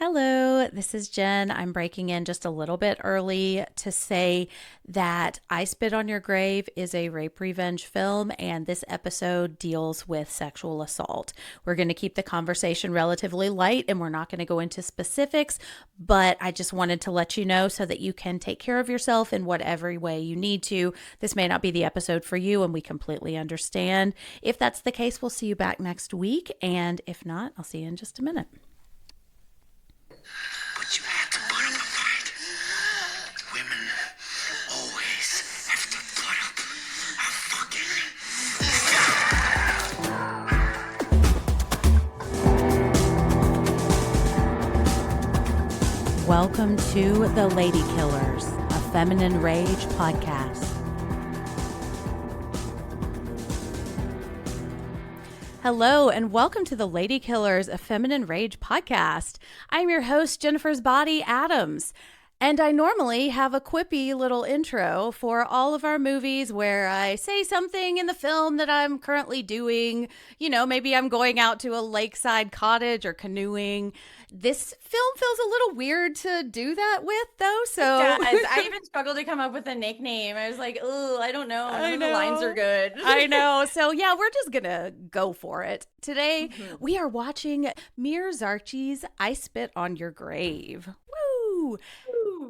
Hello, this is Jen. I'm breaking in just a little bit early to say that I Spit on Your Grave is a rape revenge film, and this episode deals with sexual assault. We're going to keep the conversation relatively light, and we're not going to go into specifics, but I just wanted to let you know so that you can take care of yourself in whatever way you need to. This may not be the episode for you, and we completely understand. If that's the case, we'll see you back next week, and if not, I'll see you in just a minute. But you had to put up a fight. Women always have to put up a fucking... Welcome to The Lady Killers, a Feminine Rage podcast. Hello, and welcome to The Lady Killers, a Feminine Rage podcast. I'm your host, Jennifer's Body Adams, and I normally have a quippy little intro for all of our movies where I say something in the film that I'm currently doing. You know, maybe I'm going out to a lakeside cottage or canoeing. This film feels a little weird to do that with, though, so... I even struggled to come up with a nickname. I was like, oh, I don't know. None of the lines are good. I know. So, yeah, we're just gonna go for it. Today, we are watching Meir Zarchi's I Spit on Your Grave. Woo!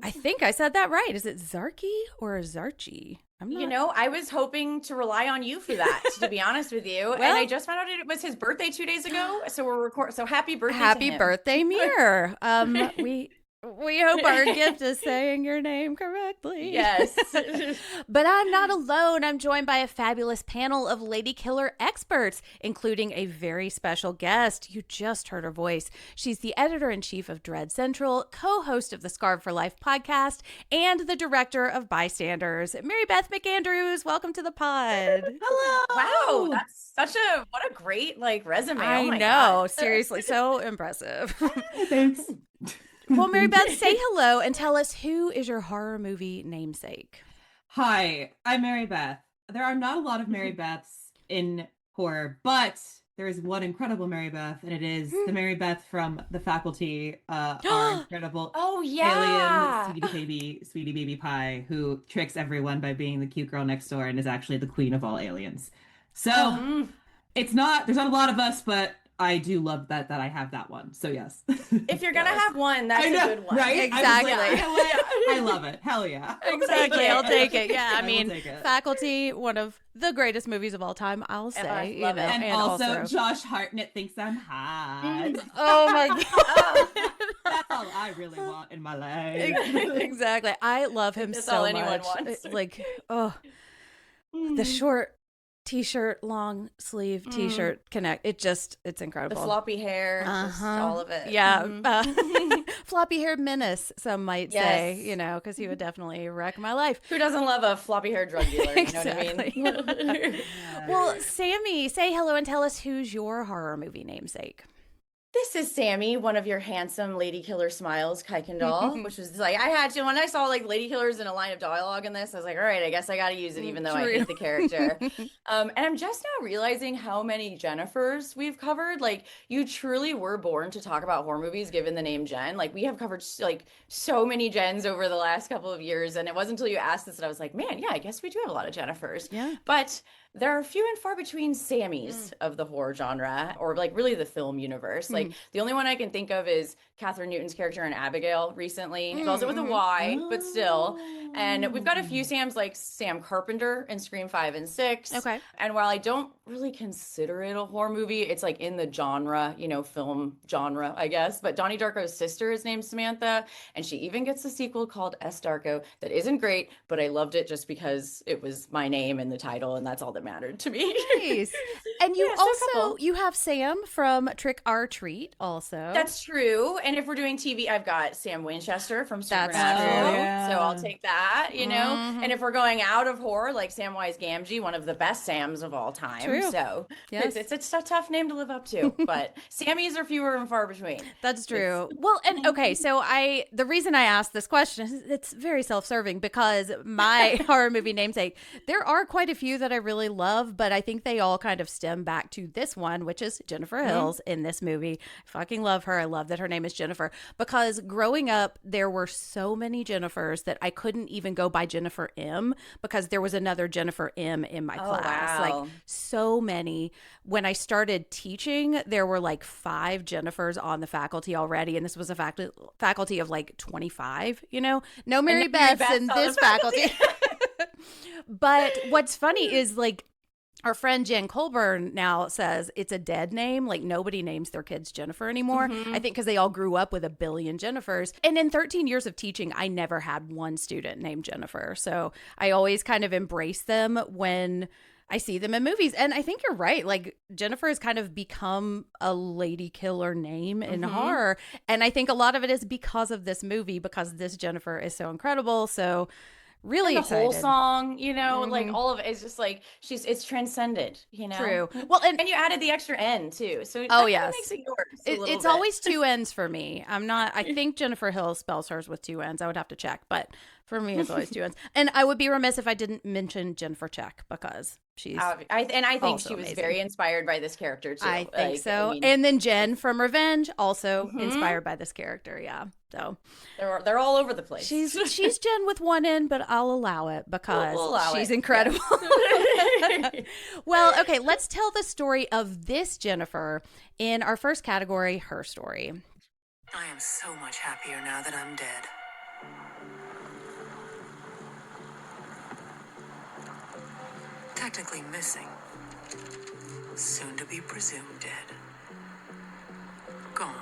I think I said that right. Is it Zarchi or Zarchi? I'm not... You know, I was hoping to rely on you for that, to be honest with you. And I just found out it was his birthday 2 days ago. So we're recording. So happy birthday to him. Happy birthday, Meir. We hope our gift is saying your name correctly. Yes. But I'm not alone. I'm joined by a fabulous panel of lady killer experts, including a very special guest. You just heard her voice. She's the editor-in-chief of Dread Central, co-host of the Scarred for Life podcast, and the director of Bystanders. Beth McAndrews, welcome to the pod. Hello. Wow, that's what a great resume. I know. God. Seriously, so impressive. Thanks. Well, Beth, say hello and tell us, who is your horror movie namesake? Hi, I'm Mary Beth. There are not a lot of Mary Beths in horror, but there is one incredible Mary Beth, and it is the Mary Beth from The Faculty, our incredible alien sweetie baby pie, who tricks everyone by being the cute girl next door and is actually the queen of all aliens. So there's not a lot of us, but I do love that I have that one. So yes. If you're gonna have one, that's a good one. Right? Exactly. I love it. Hell yeah. Exactly. I'll take it. Yeah. I mean, take it. Faculty, one of the greatest movies of all time, I'll say. You know, and also Josh Hartnett thinks I'm hot. Oh my God. That's all I really want in my life. Exactly. I love him That's so all much. anyone wants. The short t-shirt, long sleeve t-shirt it's incredible. The floppy hair, just all of it. Yeah. Floppy haired menace, some might say, because he would definitely wreck my life. Who doesn't love a floppy haired drug dealer? Exactly. You know what I mean? Well, Sammy, say hello and tell us, who's your horror movie namesake? This is Sammy, one of your handsome lady killer smiles, Kuykendall, which was I had to, when I saw lady killers in a line of dialogue in this, I was like, all right, I guess I got to use it, even though I hate the character. And I'm just now realizing how many Jennifers we've covered. You truly were born to talk about horror movies, given the name Jen. We have covered so many Jens over the last couple of years. And it wasn't until you asked this that I was like, man, yeah, I guess we do have a lot of Jennifers. Yeah. But there are few and far between Sammys of the horror genre, or really the film universe. The only one I can think of is Catherine Newton's character in Abigail recently. Spells it with a Y, but still. And we've got a few Sams, like Sam Carpenter in Scream 5 and 6. Okay. And while I don't really consider it a horror movie, it's in the genre, film genre, I guess. But Donnie Darko's sister is named Samantha, and she even gets a sequel called S. Darko that isn't great, but I loved it just because it was my name in the title, and that's all that mattered to me. Nice. And you you have Sam from Trick or Treat also. That's true. And if we're doing TV, I've got Sam Winchester from Supernatural. So I'll take that, And if we're going out of horror, like Samwise Gamgee, one of the best Sams of all time. True. So it's a tough name to live up to, but Sammys are fewer and far between. That's true. Well, and okay, so the reason I asked this question is it's very self-serving, because my horror movie namesake, there are quite a few that I really love, but I think they all kind of stem stem back to this one, which is Jennifer Hills in this movie. I fucking love her. I love that her name is Jennifer, because growing up, there were so many Jennifers that I couldn't even go by Jennifer M, because there was another Jennifer M in my class. Wow. Like, so many. When I started teaching, there were like 5 Jennifers on the faculty already, and this was a faculty of like 25, you know? No Mary Beths in this faculty. But what's funny is, like, our friend Jen Colburn now says it's a dead name. Like, nobody names their kids Jennifer anymore. I think because they all grew up with a billion Jennifers. And in 13 years of teaching, I never had one student named Jennifer. So I always kind of embrace them when I see them in movies. And I think you're right. Like, Jennifer has kind of become a lady killer name in horror. And I think a lot of it is because of this movie, because this Jennifer is so incredible. So really and the excited. whole song, you know, like all of it is just like it's transcended, you know. True. Well, and you added the extra N too, so oh that yes, makes it yours. It's always 2 N's for me. I'm not. I think Jennifer Hill spells hers with 2 N's. I would have to check, but for me, it's always 2 N's. And I would be remiss if I didn't mention Jennifer Check, because she's. I think she was amazing. Very inspired by this character too. I think so. And then Jen from Revenge, also inspired by this character. Yeah. So they're all over the place. She's Jen with 1 N, but I'll allow it because we'll allow she's it. incredible. Yeah. Well, okay, let's tell the story of this Jennifer in our first category, her story. I am so much happier now that I'm dead. Technically missing. Soon to be presumed dead. Gone.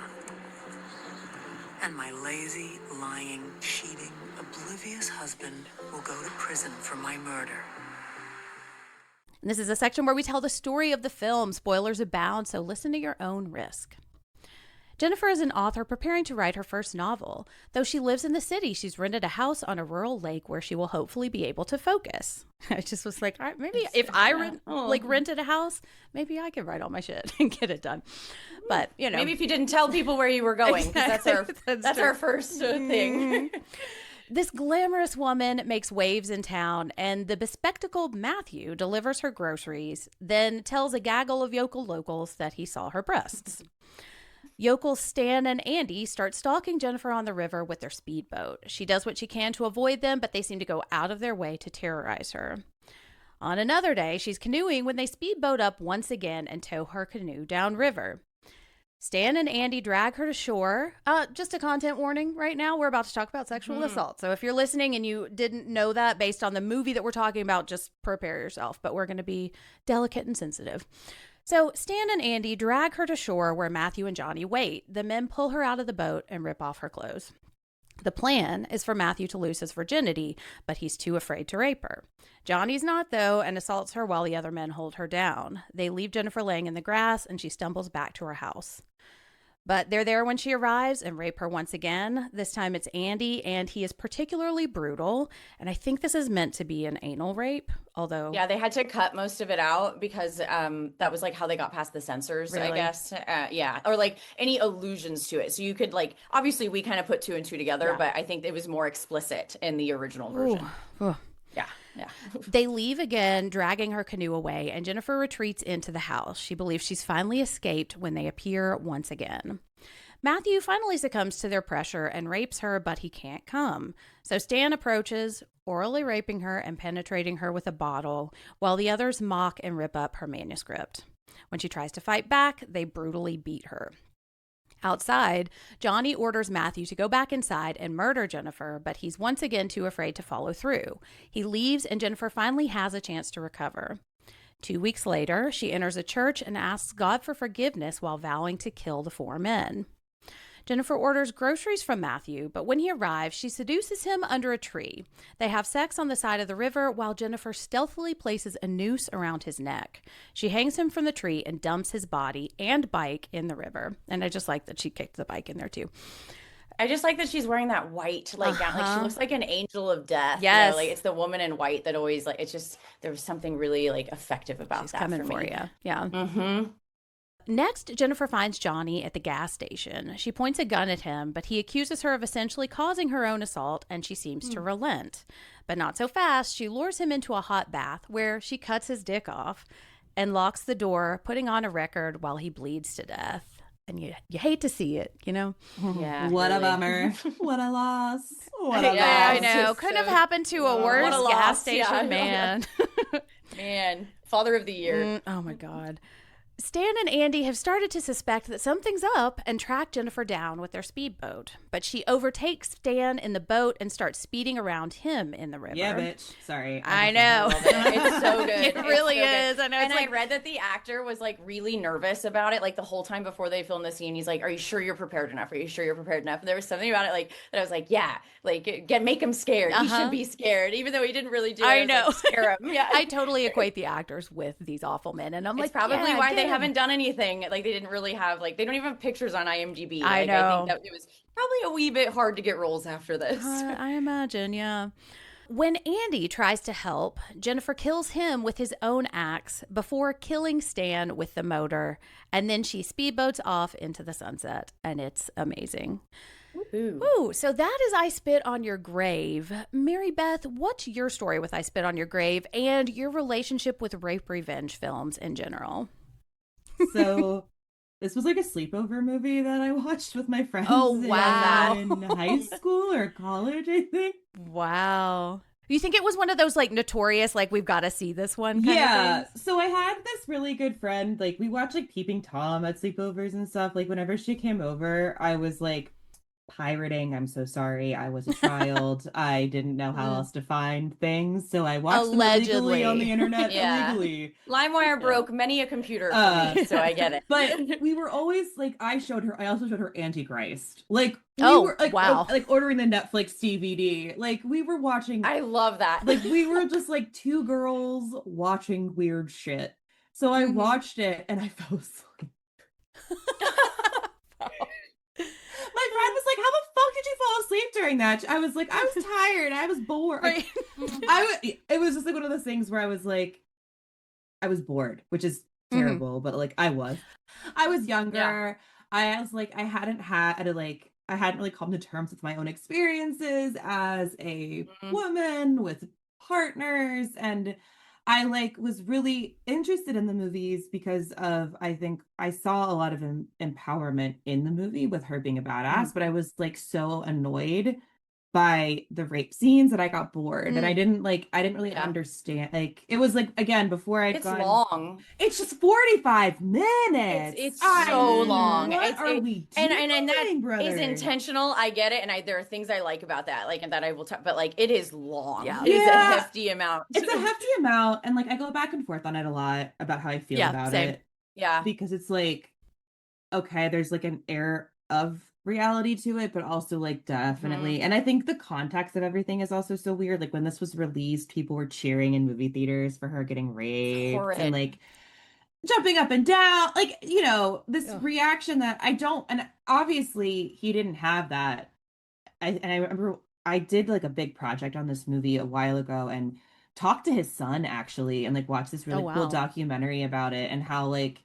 And my lazy, lying, cheating, oblivious husband will go to prison for my murder. And this is a section where we tell the story of the film. Spoilers abound, so listen to your own risk. Jennifer is an author preparing to write her first novel. Though she lives in the city, she's rented a house on a rural lake where she will hopefully be able to focus. I just was like, all right, maybe if I rented a house, maybe I could write all my shit and get it done. But, you know. Maybe if you didn't tell people where you were going, 'cause that's our first thing. This glamorous woman makes waves in town, and the bespectacled Matthew delivers her groceries, then tells a gaggle of yokel locals that he saw her breasts. Yokels Stan and Andy start stalking Jennifer on the river with their speedboat. She does what she can to avoid them, but they seem to go out of their way to terrorize her. On another day, she's canoeing when they speedboat up once again and tow her canoe downriver. Stan and Andy drag her to shore. Just a content warning right now. We're about to talk about sexual assault. So if you're listening and you didn't know that based on the movie that we're talking about, just prepare yourself. But we're going to be delicate and sensitive. So Stan and Andy drag her to shore where Matthew and Johnny wait. The men pull her out of the boat and rip off her clothes. The plan is for Matthew to lose his virginity, but he's too afraid to rape her. Johnny's not, though, and assaults her while the other men hold her down. They leave Jennifer laying in the grass, and she stumbles back to her house. But they're there when she arrives and rape her once again. This time it's Andy, and he is particularly brutal. And I think this is meant to be an anal rape, although... Yeah, they had to cut most of it out because that was like how they got past the censors, Really? I guess. Yeah, or like any allusions to it. So you could like, obviously we kind of put 2 and 2 together, but I think it was more explicit in the original version. Ooh. Yeah. They leave again, dragging her canoe away, and Jennifer retreats into the house. She believes she's finally escaped when they appear once again. Matthew finally succumbs to their pressure and rapes her, but he can't come. So Stan approaches, orally raping her and penetrating her with a bottle, while the others mock and rip up her manuscript. When she tries to fight back, they brutally beat her. Outside, Johnny orders Matthew to go back inside and murder Jennifer, but he's once again too afraid to follow through. He leaves, and Jennifer finally has a chance to recover. 2 weeks later, she enters a church and asks God for forgiveness while vowing to kill the 4 men. Jennifer orders groceries from Matthew, but when he arrives, she seduces him under a tree. They have sex on the side of the river while Jennifer stealthily places a noose around his neck. She hangs him from the tree and dumps his body and bike in the river. And I just like that she kicked the bike in there too. I just like that she's wearing that white gown. Like she looks like an angel of death. Yes. You know, like it's the woman in white that always like, it's just, there was something really like effective about She's that coming for for me. you. Yeah. Mm-hmm. Next, Jennifer finds Johnny at the gas station. She points a gun at him, but he accuses her of essentially causing her own assault, and she seems to relent. But not so fast. She lures him into a hot bath where she cuts his dick off. and locks the door, putting on a record while he bleeds to death. And you hate to see it, you know? Yeah. What really. a bummer. What a loss. What a Yeah, I loss. know. just Couldn't so- have happened to a What worse a gas loss. station Yeah. man. Man, father of the year. Oh my God. Stan and Andy have started to suspect that something's up and track Jennifer down with their speedboat. But she overtakes Stan in the boat and starts speeding around him in the river. Yeah, bitch. Sorry. I know. It's so good. It It's really so good. is. I know. And It's I like, read that the actor was like really nervous about it, like the whole time before they filmed the scene. He's like, "Are you sure you're prepared enough? Are you sure you're prepared enough?" And there was something about it, like that I was like, "Yeah, like make him scared. He should be scared, even though he didn't really do it." I know. Like, scare him. Yeah, I totally equate the actors with these awful men. And I'm it's like, probably yeah, why get they 'em. haven't done anything. Like they didn't really have they don't even have pictures on IMDb. I Like I know. think that it was probably a wee bit hard to get roles after this. I imagine, yeah. When Andy tries to help, Jennifer kills him with his own axe before killing Stan with the motor. And then she speedboats off into the sunset. And it's amazing. Ooh. Ooh, so that is I Spit on Your Grave. Mary Beth, what's your story with I Spit on Your Grave and your relationship with rape revenge films in general? So this was like a sleepover movie that I watched with my friends Oh, wow. in high school or college, I think. Wow. You think it was one of those like notorious, like we've got to see this one kind Yeah. of things? So I had this really good friend, like we watched like Peeping Tom at sleepovers and stuff. Like whenever she came over, I was like pirating. I'm so sorry. I was a child. I didn't know how else to find things. So I watched them illegally on the internet Yeah. illegally. LimeWire broke many a computer for me, so I get it. But we were always like, I also showed her Antichrist. Like we Oh, were like, wow. like ordering the Netflix DVD. Like we were watching I love that. like we were just like two girls watching weird shit. So I watched it and I fell asleep. My friend was like, "How the fuck did you fall asleep during that?" I was like, "I was tired. I was bored." Right. It was just like one of those things where I was like, I was bored, which is terrible, but like I was younger. Yeah. I was like, I hadn't really come to terms with my own experiences as a woman with partners, and I like was really interested in the movies because of I think I saw a lot of empowerment in the movie with her being a badass, but I was like so annoyed by the rape scenes that I got bored and I didn't really understand. Like it was like again before I'd It's gone. long. It's just 45 minutes. It's so long. What are we doing, and that brother? is intentional. I get it, and there are things I like about that, like and that I will talk. But like, it is long. Yeah. It is a Yeah. hefty amount. It's a hefty amount, and like I go back and forth on it a lot about how I feel Yeah, about same. it Yeah. because it's like, okay, there's like an air of reality to it, but also like definitely. And I think the context of everything is also so weird. Like when this was released, people were cheering in movie theaters for her getting raped horrid. and like jumping up and down, like, you know, this Ugh. reaction that I don't, and obviously he didn't have that. And I remember I did like a big project on this movie a while ago and talked to his son actually and like watched this really Oh, cool wow. documentary about it and how like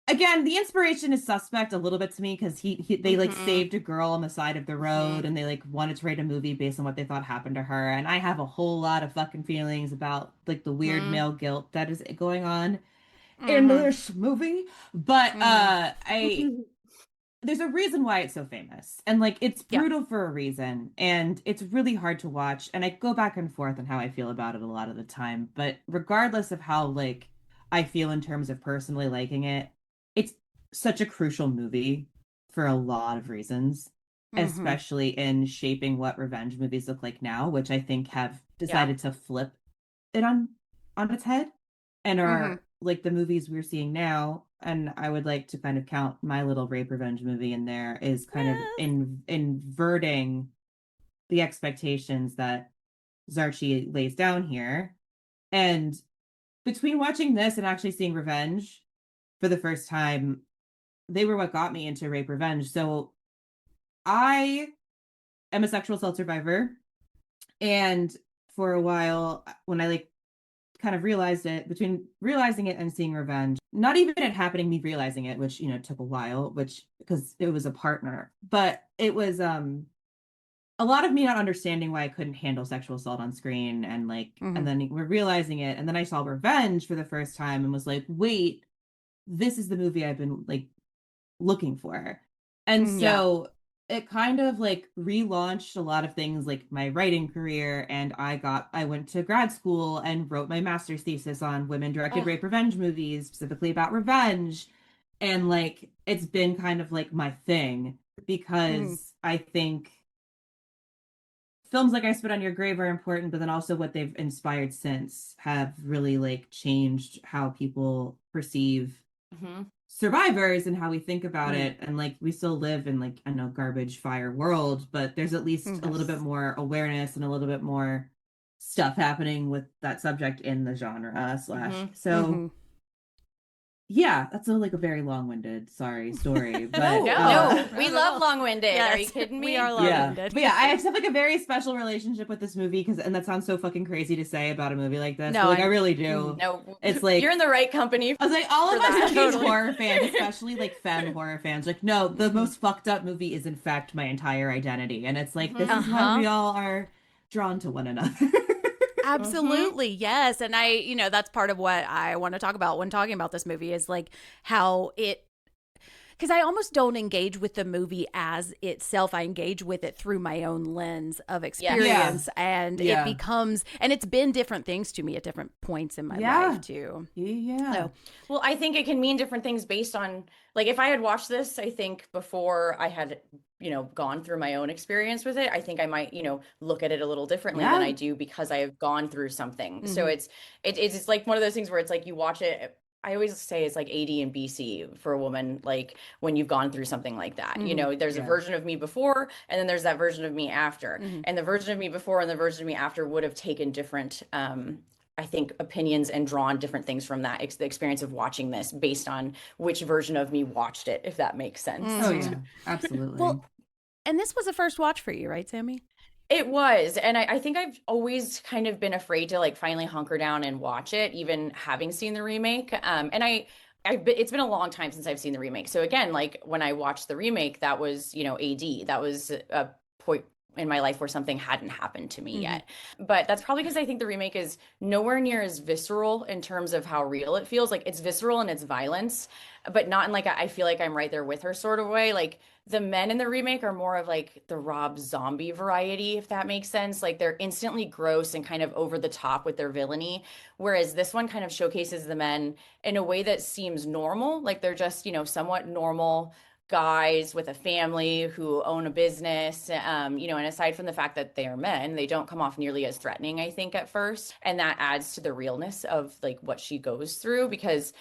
again the inspiration is suspect a little bit to me because they like saved a girl on the side of the road and they like wanted to write a movie based on what they thought happened to her, and I have a whole lot of fucking feelings about like the weird male guilt that is going on in this movie, but there's a reason why it's so famous and like it's brutal for a reason and it's really hard to watch, and I go back and forth on how I feel about it a lot of the time, but regardless of how like I feel in terms of personally liking it, it's such a crucial movie for a lot of reasons, especially in shaping what revenge movies look like now, which I think have decided to flip it on its head and are like the movies we're seeing now. And I would like to kind of count my little rape revenge movie in there is kind of inverting the expectations that Zarchi lays down here. And between watching this and actually seeing Revenge for the first time, they were what got me into rape revenge. So I am a sexual assault survivor, and for a while when I like kind of realized it, between realizing it and seeing Revenge, not even it happening, me realizing it, which, you know, took a while, which because it was a partner, but it was a a lot of me not understanding why I couldn't handle sexual assault on screen, and like, and then we're realizing it, and then I saw Revenge for the first time and was like, wait, this is the movie I've been like looking for. And so it kind of like relaunched a lot of things, like my writing career. And I went to grad school and wrote my master's thesis on women directed rape revenge movies, specifically about revenge. And like, it's been kind of like my thing, because I think films like I Spit on Your Grave are important, but then also what they've inspired since have really like changed how people perceive survivors and how we think about it. And like, we still live in like, I know, garbage fire world, but there's at least a little bit more awareness and a little bit more stuff happening with that subject in the genre slash. So yeah, that's like a very long-winded, sorry, story. But no, we love long-winded. Yes, are you kidding me? We are long-winded. But yeah, I just have like a very special relationship with this movie, and that sounds so fucking crazy to say about a movie like this. No, but, like I really do. No, it's like you're in the right company. I was like, all of us horror fans, especially like femme horror fans, like, no, the most fucked up movie is in fact my entire identity, and it's like this is why we all are drawn to one another. Absolutely. Yes. And that's part of what I want to talk about when talking about this movie is like how because I almost don't engage with the movie as itself. I engage with it through my own lens of experience. And it becomes, and it's been different things to me at different points in my life too. So. Well, I think it can mean different things based on, like, if I had watched this, I think before I had, gone through my own experience with it, I think I might, look at it a little differently than I do because I have gone through something. So it's like one of those things where it's like you watch it. I always say it's like AD and BC for a woman, like when you've gone through something like that. There's a version of me before, and then there's that version of me after. And the version of me before and the version of me after would have taken different, I think, opinions and drawn different things from that the experience of watching this based on which version of me watched it, if that makes sense. Oh, yeah, absolutely. Well, and this was a first watch for you, right, Sammy? It was. And I think I've always kind of been afraid to like finally hunker down and watch it, even having seen the remake. And it's been a long time since I've seen the remake. So again, like when I watched the remake, that was, AD. That was a point in my life where something hadn't happened to me yet. But that's probably because I think the remake is nowhere near as visceral in terms of how real it feels. Like it's visceral in its violence, but not in like I feel like I'm right there with her sort of way. Like the men in the remake are more of like the Rob Zombie variety, if that makes sense. Like they're instantly gross and kind of over the top with their villainy. Whereas this one kind of showcases the men in a way that seems normal. Like they're just, somewhat normal guys with a family who own a business, and aside from the fact that they are men, they don't come off nearly as threatening, I think, at first. And that adds to the realness of like what she goes through because,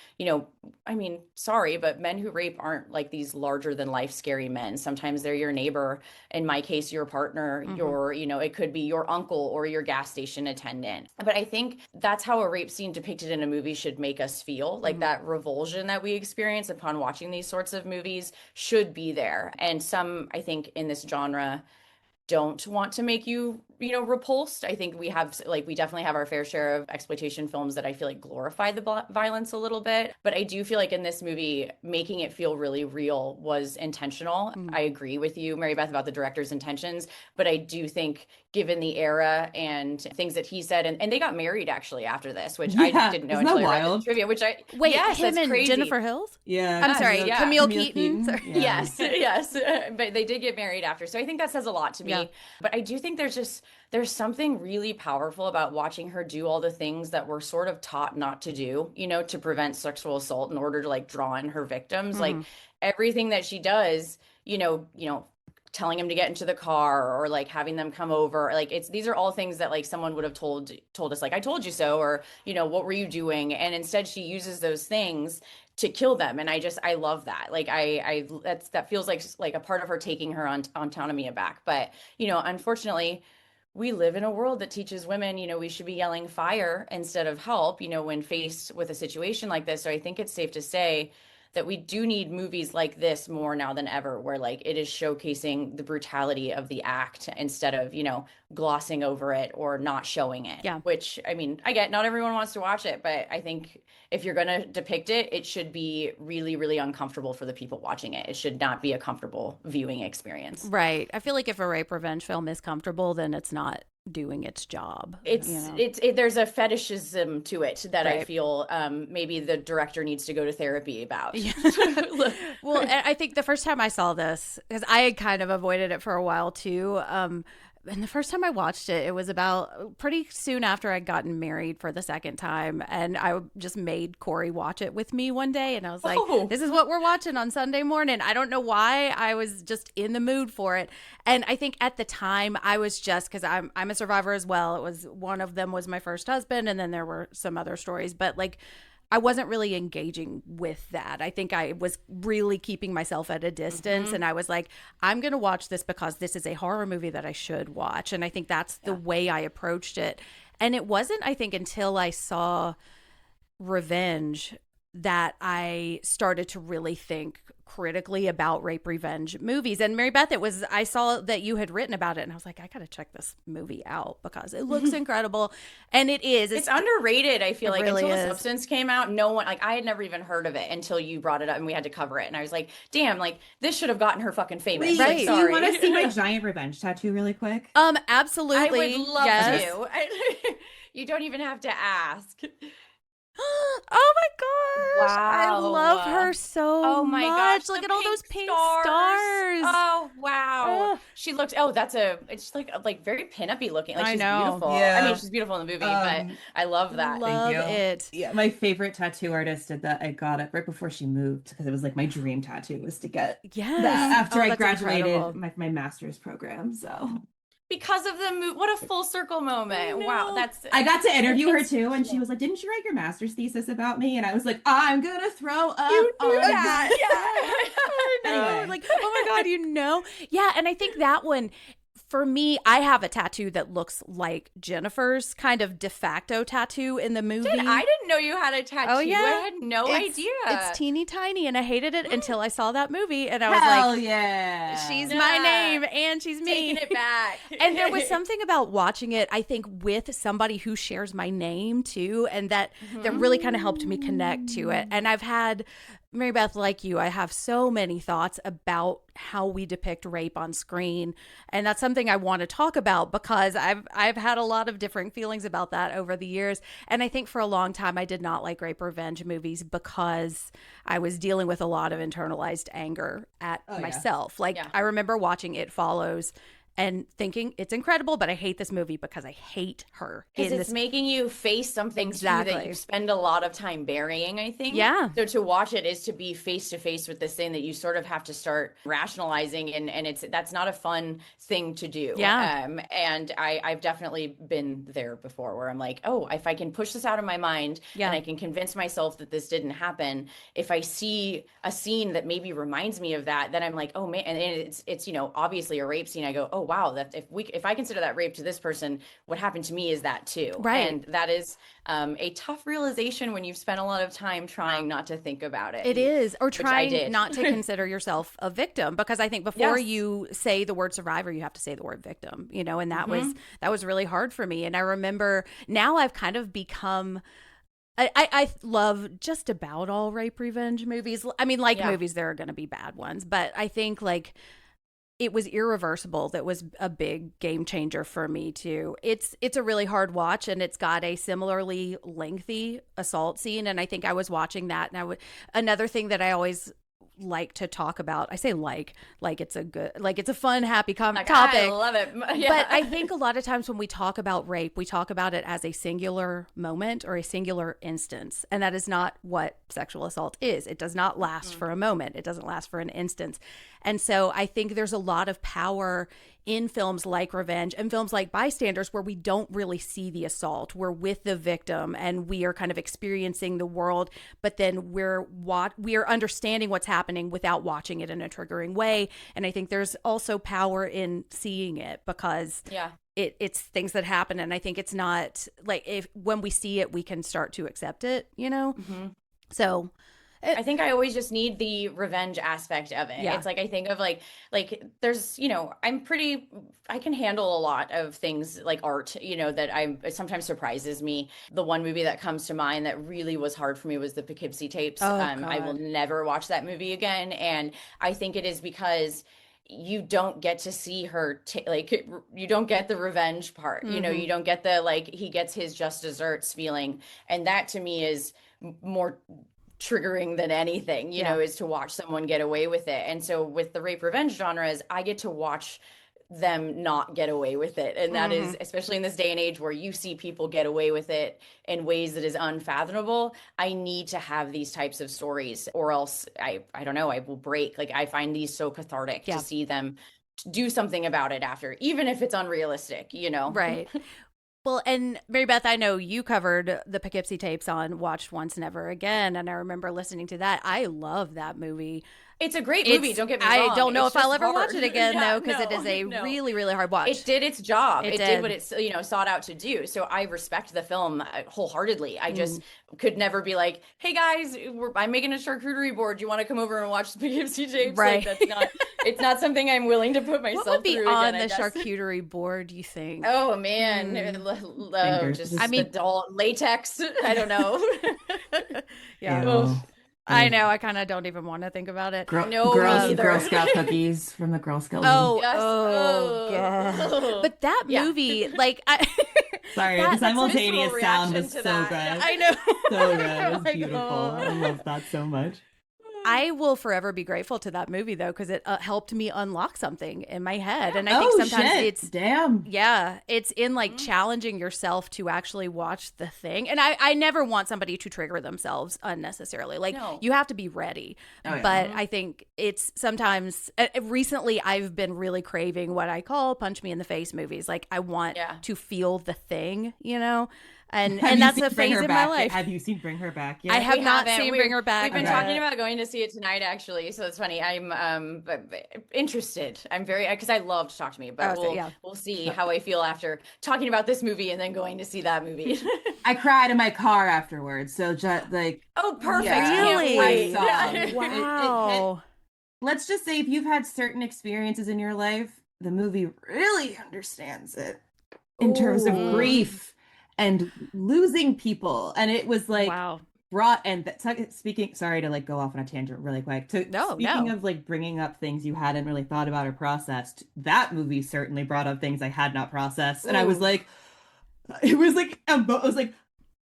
sorry, but men who rape aren't like these larger than life scary men. Sometimes they're your neighbor. In my case, your partner, your, it could be your uncle or your gas station attendant. But I think that's how a rape scene depicted in a movie should make us feel, like that revulsion that we experience upon watching these sorts of movies should be there. And some, I think, in this genre don't want to make you, repulsed. I think we definitely have our fair share of exploitation films that I feel like glorify the violence a little bit. But I do feel like in this movie, making it feel really real was intentional. I agree with you, Mary Beth, about the director's intentions. But I do think given the era and things that he said, and they got married actually after this, which I didn't know until I read the trivia, Wait, yes, him and crazy. Jennifer Hills? Yeah. I'm sorry, yeah. Camille Keaton. Yeah. Yes. But they did get married after. So I think that says a lot to me. But I do think there's something really powerful about watching her do all the things that we're sort of taught not to do, to prevent sexual assault in order to like draw in her victims. Like everything that she does, telling him to get into the car or like having them come over, like these are all things that like someone would have told us, like, I told you so, or what were you doing? And instead she uses those things to kill them. And I love that. Like that feels like a part of her taking her autonomy back. But unfortunately we live in a world that teaches women, we should be yelling fire instead of help, when faced with a situation like this. So I think it's safe to say that we do need movies like this more now than ever, where like it is showcasing the brutality of the act instead of, you know, glossing over it or not showing it. Yeah. Which, I mean, I get not everyone wants to watch it, but I think if you're going to depict it, it should be really, really uncomfortable for the people watching it. It should not be a comfortable viewing experience. Right. I feel like if a rape revenge film is comfortable, then it's not doing its job. It's you know? there's a fetishism to it that I Right. feel maybe the director needs to go to therapy about. Well, and I think the first time I saw this, because I had kind of avoided it for a while too. And the first time I watched it, it was about pretty soon after I'd gotten married for the second time. And I just made Corey watch it with me one day. And I was like, this is what we're watching on Sunday morning. I don't know why. I was just in the mood for it. And I think at the time I was just, because I'm a survivor as well. It was, one of them was my first husband. And then there were some other stories. But like, I wasn't really engaging with that. I think I was really keeping myself at a distance. And I was like, I'm going to watch this because this is a horror movie that I should watch. And I think that's the way I approached it. And it wasn't, I think, until I saw Revenge that I started to really think critically about rape revenge movies. And Mary Beth, I saw that you had written about it, and I was like, I gotta check this movie out because it looks incredible. And it is. It's underrated, I feel like. really Until is. The Substance came out, no one, like, I had never even heard of it until you brought it up and we had to cover it. And I was like, damn, like, this should have gotten her fucking famous. Wait, Like, do sorry. you want to see my giant revenge tattoo really quick? Absolutely. I would love yes. to. You don't even have to ask. Oh my gosh. I Wow. love her so Oh my much. gosh. Look the at all those pink stars. stars. Oh wow. Ugh. She looks it's like very pin-up-y looking. Like I she's know. beautiful. Yeah. I mean, she's beautiful in the movie, but I love that. Love you. it. Yeah, my favorite tattoo artist did that. I got it right before she moved because it was like my dream tattoo was to get Yes. that after Oh, I that's graduated incredible. my master's program. So Because of the movie. What a full circle moment. Wow, that's I got to interview her too, and she was like, "Didn't you write your master's thesis about me?" And I was like, "I'm gonna throw up on that. I know. Anyway. Like, oh my God, Yeah, and I think that one, for me, I have a tattoo that looks like Jennifer's kind of de facto tattoo in the movie. Dude, I didn't know you had a tattoo. Oh, yeah. I had no idea. It's teeny tiny, and I hated it until I saw that movie, and I was Hell like, yeah, she's Yeah. my name, and she's me. Taking it back. And there was something about watching it, I think, with somebody who shares my name too, and that really kind of helped me connect to it. And I've had, Mary Beth, like you, I have so many thoughts about how we depict rape on screen, and that's something I want to talk about because I've had a lot of different feelings about that over the years. And I think for a long time I did not like rape revenge movies because I was dealing with a lot of internalized anger at myself. Like I remember watching It Follows and thinking it's incredible, but I hate this movie because I hate her. Because it's making you face something too Exactly. that you spend a lot of time burying, I think. Yeah. So to watch it is to be face to face with this thing that you sort of have to start rationalizing, and that's not a fun thing to do. Yeah. And I've definitely been there before where I'm like, oh, if I can push this out of my mind and I can convince myself that this didn't happen, if I see a scene that maybe reminds me of that, then I'm like, oh man, and it's you know, obviously a rape scene. I go, oh wow, that if I consider that rape to this person, what happened to me is that too. Right. And that is a tough realization when you've spent a lot of time trying not to think about it. It is, or which I trying did. not to consider yourself a victim, because I think before Yes. you say the word survivor, you have to say the word victim, you know, and that Mm-hmm. was really hard for me. And I remember now I've kind of become, I love just about all rape revenge movies. I mean, like movies, there are going to be bad ones, but I think like it was Irreversible that was a big game changer for me too. It's a really hard watch, and it's got a similarly lengthy assault scene. And I think I was watching that, and another thing that I always like to talk about. I say like it's a good, like it's a fun, happy topic. I love it. Yeah. But I think a lot of times when we talk about rape, we talk about it as a singular moment or a singular instance. And that is not what sexual assault is. It does not last for a moment. It doesn't last for an instance. And so I think there's a lot of power in films like Revenge and films like Bystanders where we don't really see the assault. We're with the victim and we are kind of experiencing the world, but then we're understanding what's happening without watching it in a triggering way. And I think there's also power in seeing it because it's things that happen. And I think it's not like when we see it, we can start to accept it, you know? So I think I always just need the revenge aspect of it. Yeah. It's like I think of like there's, I can handle a lot of things like art, that it sometimes surprises me. The one movie that comes to mind that really was hard for me was the Poughkeepsie tapes. Oh, I will God. never watch that movie again, and I think it is because you don't get to see her you don't get the revenge part. You don't get the he gets his just desserts feeling, and that to me is more triggering than anything, is to watch someone get away with it. And so with the rape revenge genres, I get to watch them not get away with it. And that is, especially in this day and age where you see people get away with it in ways that is unfathomable. I need to have these types of stories, or else I don't know, I will break. I find these so cathartic to see them do something about it after, even if it's unrealistic, Right. Well, and Mary Beth, I know you covered the Poughkeepsie tapes on Watched Once Never Again, and I remember listening to that. I love that movie. It's a great movie, don't get me wrong. I don't know It's if I'll just ever hard. watch it again, Yeah, though, because it is a no. really, really hard watch. It did its job. It did did what it sought out to do. So I respect the film wholeheartedly. I just could never be like, hey guys, I'm making a charcuterie board. Do you want to come over and watch the Poughkeepsie tapes? Right. It's not something I'm willing to put myself what would be through on again, the I guess. charcuterie board, do you think? Oh man, just the doll latex. I don't know. Yeah. Ew. I know. I kind of don't even want to think about it. No, me either. Girl Scout cookies from the Girl Scout. Yes. God. But that movie, Sorry, the simultaneous visceral sound reaction was to so that. good. I know. So good. It was Like, beautiful. I love that so much. I will forever be grateful to that movie, though, because it helped me unlock something in my head. And I think sometimes it's damn. Yeah, it's in challenging yourself to actually watch the thing. And I never want somebody to trigger themselves unnecessarily. No. You have to be ready. Oh, yeah. But I think it's sometimes recently I've been really craving what I call punch me in the face movies. I want to feel the thing, And that's a phase in my life. Have you seen Bring Her Back yet? I have not seen Bring Her Back. We've been Okay. talking about going to see it tonight, actually. So it's funny. I'm interested. I'm very, because I love to talk to me, but we'll see how I feel after talking about this movie and then going to see that movie. I cried in my car afterwards. So just Oh, perfect. Yeah. Really? I can't I wait. saw. Wow. Let's just say if you've had certain experiences in your life, the movie really understands it in terms of Ooh. grief and losing people. And it was Wow. brought, and speaking, sorry to go off on a tangent really quick. Speaking of bringing up things you hadn't really thought about or processed, that movie certainly brought up things I had not processed. And I was it was like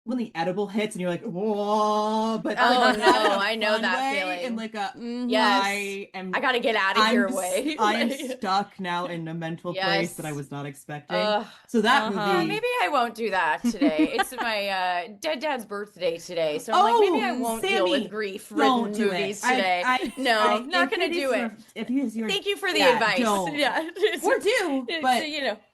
when the edible hits and you're like, whoa, but Oh, not in no, a I know fun that way, feeling. in a Yes. I got to get out of your way. I'm stuck now in a mental place Yes. that I was not expecting. Ugh. So that movie, Maybe I won't do that today. It's my dead dad's birthday today, so I'm Oh, maybe I won't deal Sammy, with grief don't ridden do movies it. today. No, not if gonna it is do it. your- If it is your, Thank you for the yeah, advice. don't. Yeah, Or do, It's, but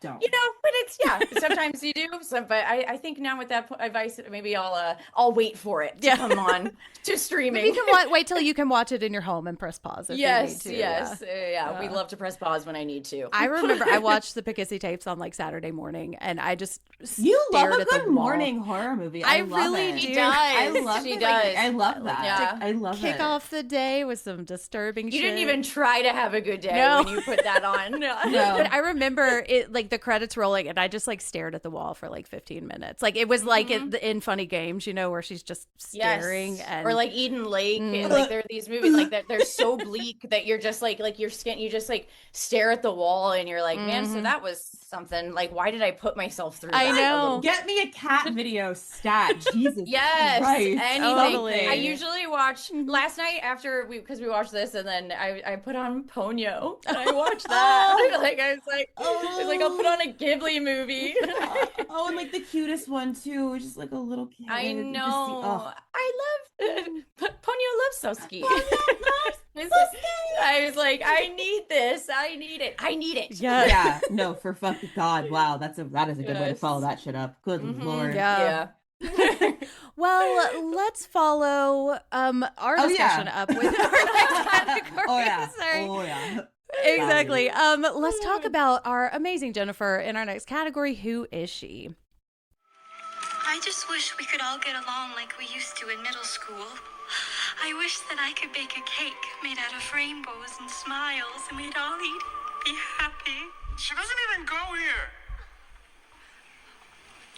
don't. but it's sometimes you do. But I think now with that advice, maybe I'll wait for it to come on to streaming. Maybe you can wait till you can watch it in your home and press pause if you need to. Yes. We love to press pause when I need to. I remember I watched the Poughkeepsie tapes on Saturday morning, and I just You love stared a at the good wall. morning horror movie. I love really it. do. I love She it. does. I love that. Yeah. I love Kick it. off the day with some disturbing You shit. didn't even try to have a good day No. when you put that on. No. But I remember it the credits rolling, and I just stared at the wall for 15 minutes. It was in Funny Games, where she's just staring. Yes. And Or Eden Lake. And, there are these movies that they're so bleak that you're just your skin, you just stare at the wall and you're like, man, so that was something. Why did I put myself through I that? know. Get me a cat video stat. Jesus Yes, Christ. anything. Totally. I usually watch last night after because we watched this, and then I put on Ponyo and I watched that. I was like, I'll put on a Ghibli movie. Oh, and the cutest one too, just a little kid. I You just see- know. oh. I love Ponyo loves Soski. I was like, I need this. I need it. I need it. Yeah. Yeah, no, for fucking God, wow, that is a good way to Yes. follow that shit up. Good Lord. Yeah. Well, let's follow our discussion up with our next category. Oh yeah. Sorry. Oh yeah. Exactly. Let's talk about our amazing Jennifer in our next category. Who is she? I just wish we could all get along like we used to in middle school. I wish that I could bake a cake made out of rainbows and smiles, and we'd all eat it and be happy. She doesn't even go here.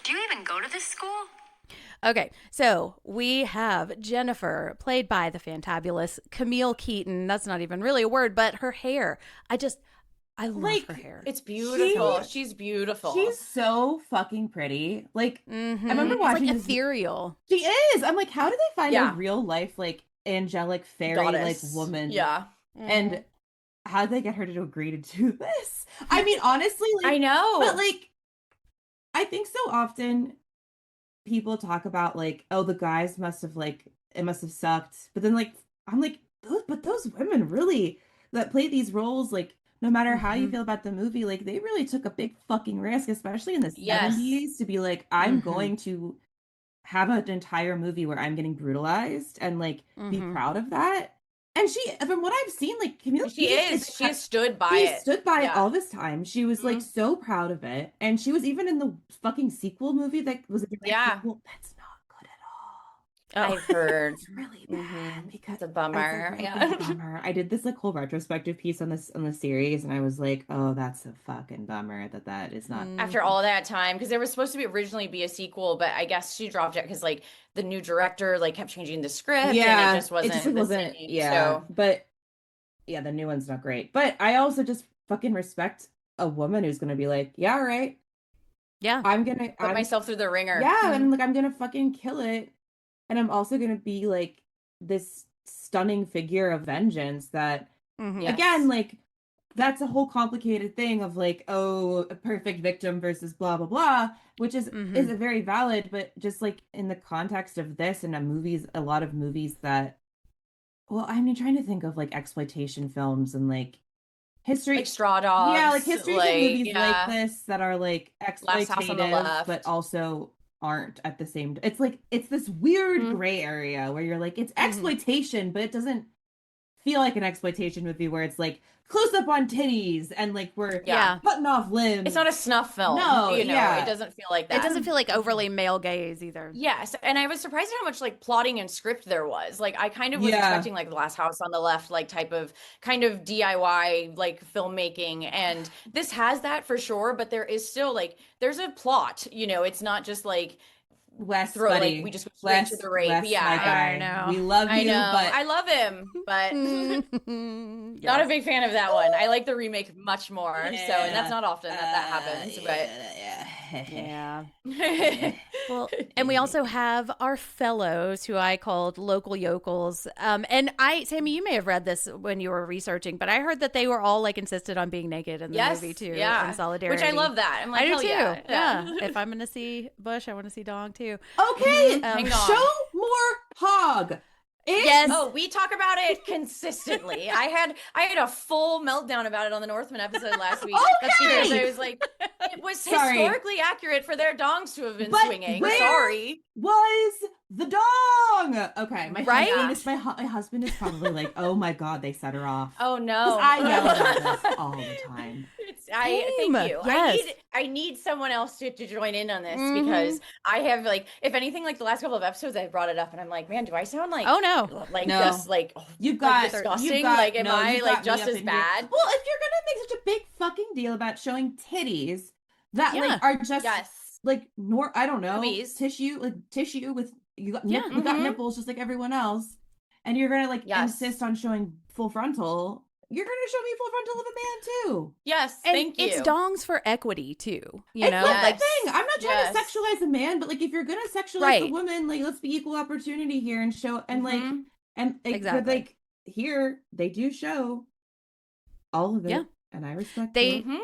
Do you even go to this school? Okay, so we have Jennifer, played by the fantabulous Camille Keaton. That's not even really a word, but her hair. I love her hair. It's beautiful. She's beautiful. She's so fucking pretty. Like, I remember It's watching like this. ethereal. She is. I'm like, how do they find Yeah. a real life, like, angelic fairy, Goddess. like, woman? Yeah. And how did they get her to agree to do this? I mean, honestly, like, I know. but like, I think so often people talk about like, oh, the guys must have like, it must have sucked. But then like, I'm like, those women really that played these roles, like, no matter how you feel about the movie, like they really took a big fucking risk, especially in the Yes. 70s, to be like, I'm going to have an entire movie where I'm getting brutalized and like be proud of that. And she, from what I've seen, like Camille, She has stood by she it. stood by it Yeah. all this time. She was like so proud of it, and she was even in the fucking sequel movie that was a direct Yeah. sequel. That's not good at all. I've heard. It's really bad because It's a bummer. it's Yeah. a bummer. I did this like whole retrospective piece on the series, and I was like, oh, that's a fucking bummer that is not. After all that time, because there was supposed to be originally be a sequel, but I guess she dropped it because like the new director like kept changing the script, and it just wasn't the same. Yeah, So but yeah, the new one's not great. But I also just fucking respect a woman who's gonna be like, yeah, all right, Yeah. put myself through the ringer. yeah, and like I'm gonna fucking kill it, and I'm also gonna be like this stunning figure of vengeance that Yes. again, like that's a whole complicated thing of like, oh, a perfect victim versus blah blah blah, which is a very valid, but just like in the context of this and a lot of movies that, well, I mean, trying to think of like exploitation films and like history, Like Straw Dogs. yeah, like history movies yeah. like this that are like Last House on the exploitative, Left. but also aren't at the same. It's like it's this weird gray area where you're like, it's exploitation, but it doesn't feel like an exploitation movie where it's like close up on titties and like we're Yeah. cutting off limbs. It's not a snuff film. No, you know, yeah. it doesn't feel like that. It doesn't feel like overly male gaze either. Yes, and I was surprised at how much like plotting and script there was. Like I kind of was Yeah. expecting like The Last House on the Left, like type of kind of DIY like filmmaking, and this has that for sure. But there is still like there's a plot. You know, it's not just like Wes, throw buddy. like we just go straight to the rape. Wes, Yeah, my guy. I know. We love I you, know. but I love him, but not a big fan of that one. I like the remake much more. So, and that's not often that happens. Yeah. But Well, and we also have our fellows who I called local yokels. And Sammy, you may have read this when you were researching, but I heard that they were all like insisted on being naked in the yes, movie too, yeah, in solidarity. which I love that. I'm like, I do hell too. yeah. Yeah. If I'm gonna see Bush, I want to see Dong too. okay, Hang on. show more hog. Yes. Oh, we talk about it consistently. I had a full meltdown about it on the Northman episode last week. Okay. Because I was like, it was Sorry. historically accurate for their dongs to have been But swinging. where- Sorry. Was the dong? Okay, my Right? husband is probably like, oh my god, they set her off. Oh 'Cause no. I yell about this all the time. Same. Thank you. Yes. I need someone else to join in on this because I have like, if anything, like the last couple of episodes, I brought it up and I'm like, man, do I sound like, Oh no. like No. just like, You've like got disgusting? you've got- Like, am no, I you've like got me just up as in here. bad? Well, if you're gonna make such a big fucking deal about showing titties that Yeah. like are just Yes. like I don't know, Boobies. tissue with you got Yeah. we got Mhm. nipples just like everyone else, and you're gonna like Yes. insist on showing full frontal. You're gonna show me full frontal of a man too. Yes. And Thank you. it's dongs for equity too. You It's know, not like the thing. I'm not trying Yes. to sexualize a man, but like if you're gonna sexualize Right. a woman, like let's be equal opportunity here and show and like Mhm. and like, Exactly. but, like here they do show all of it, Yeah. and I respect They- it. Mhm.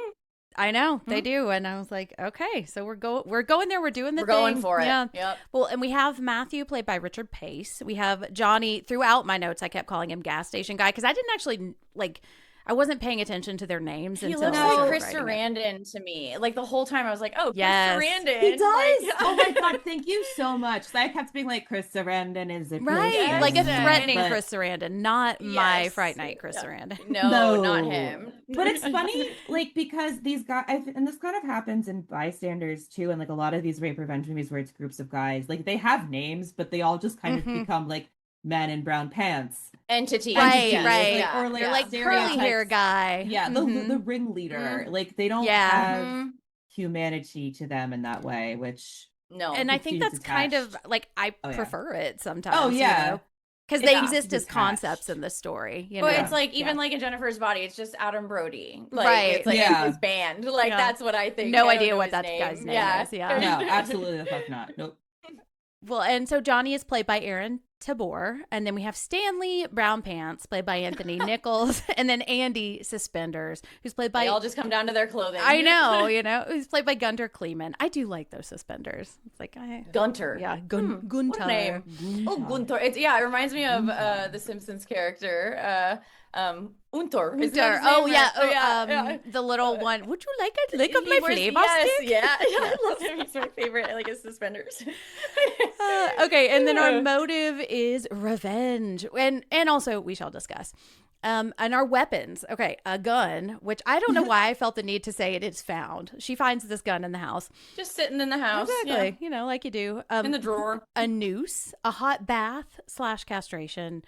I know they do, and I was like, okay, so we're going there. We're doing the We're going thing. for it. Yeah. Yep. Well, and we have Matthew played by Richard Pace. We have Johnny. Throughout my notes, I kept calling him gas station guy because I didn't actually like. I wasn't paying attention to their names He until looks I like started Chris writing it. Sarandon to me. Like the whole time I was like, oh, Yes. Chris Sarandon. He does. Like, Oh my god, thank you so much. So I kept being like, Chris Sarandon is a Right, Yes. like a Yes. threatening but- Chris Sarandon, not my Yes. Fright Night Chris Sarandon. No, not him. But it's funny, like, because these guys, and this kind of happens in Bystanders too, and like a lot of these rape revenge movies where it's groups of guys, like they have names, but they all just kind of become like men in brown pants. Entity. Right, Yes. right. Yeah. Or like, You're like curly hair guy. Yeah, Mhm. the ringleader. Like they don't Yeah. have humanity to them in that way, which No. And I think seems that's kind of detached. like I Oh, yeah. prefer it sometimes. Oh, yeah. Because It they seems exist as detached. concepts in the story. You know, But it's like even Yeah. like in Jennifer's Body, it's just Adam Brody. Like Right. it's like Yeah. his band. Like Yeah. that's what I think. No I don't idea know what his that guy's name is, yeah. No, absolutely the fuck not. Nope. Well, and so Johnny is played by Aaron Tabor, and then we have Stanley Brown Pants, played by Anthony Nichols, and then Andy Suspenders, who's played by They all just come down to their clothing. I know, who's played by Gunter Kleeman. I do like those suspenders. It's like Gunter. Yeah, What Gunter. a name. Oh, Gunter. It reminds me of the Simpsons character. Untor. Is that his Oh name? yeah, Right? Yeah. the little one. Would you like a lick of He my wears- flavor yes, stick? yeah. I love him. He's my favorite. I like his suspenders. Okay, and then our motive is revenge, and also we shall discuss. And our weapons. Okay, a gun, which I don't know why I felt the need to say it is found. She finds this gun in the house. Just sitting in the house. Exactly, like you do. Yeah. In the drawer. A noose, a hot bath / castration,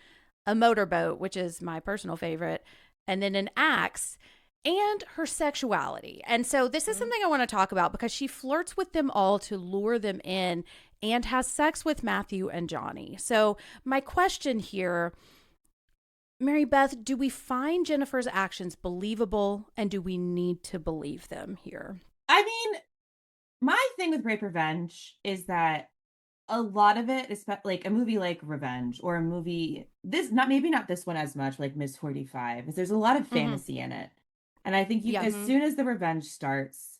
a motorboat, which is my personal favorite, and then an axe, and her sexuality. And so this is something I want to talk about because she flirts with them all to lure them in and has sex with Matthew and Johnny. So my question here, Mary Beth, do we find Jennifer's actions believable, and do we need to believe them here? I mean, my thing with Rape Revenge is that a lot of it is like a movie like Revenge or a movie maybe not this one as much, like Miss 45, is there's a lot of fantasy in it. And I think as soon as the revenge starts,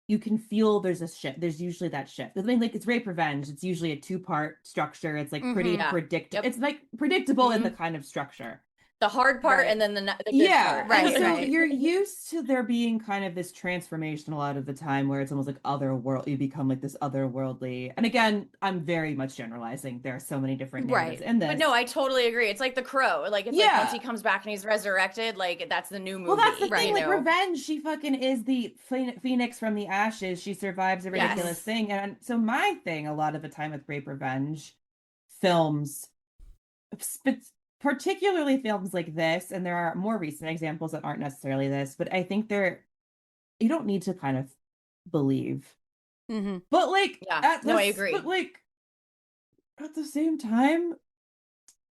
you can feel there's a shift. There's usually that shift. I mean, like it's Rape Revenge. It's usually a 2-part structure. It's like pretty predictable. Yep. It's like predictable in the kind of structure. The hard part and then the good part. Right. And so right. you're used to there being kind of this transformation a lot of the time where it's almost like otherworld. You become like this otherworldly. And again, I'm very much generalizing. There are so many different narratives in this. But no, I totally agree. It's like The Crow. Like it's like once he comes back and he's resurrected, like that's the new movie. Well, that's the thing. Like know? Revenge, she fucking is the phoenix from the ashes. She survives a ridiculous thing. And so my thing a lot of the time with Rape Revenge films, particularly films like this, and there are more recent examples that aren't necessarily this, but I think you don't need to kind of believe. But like, I agree. But like, at the same time,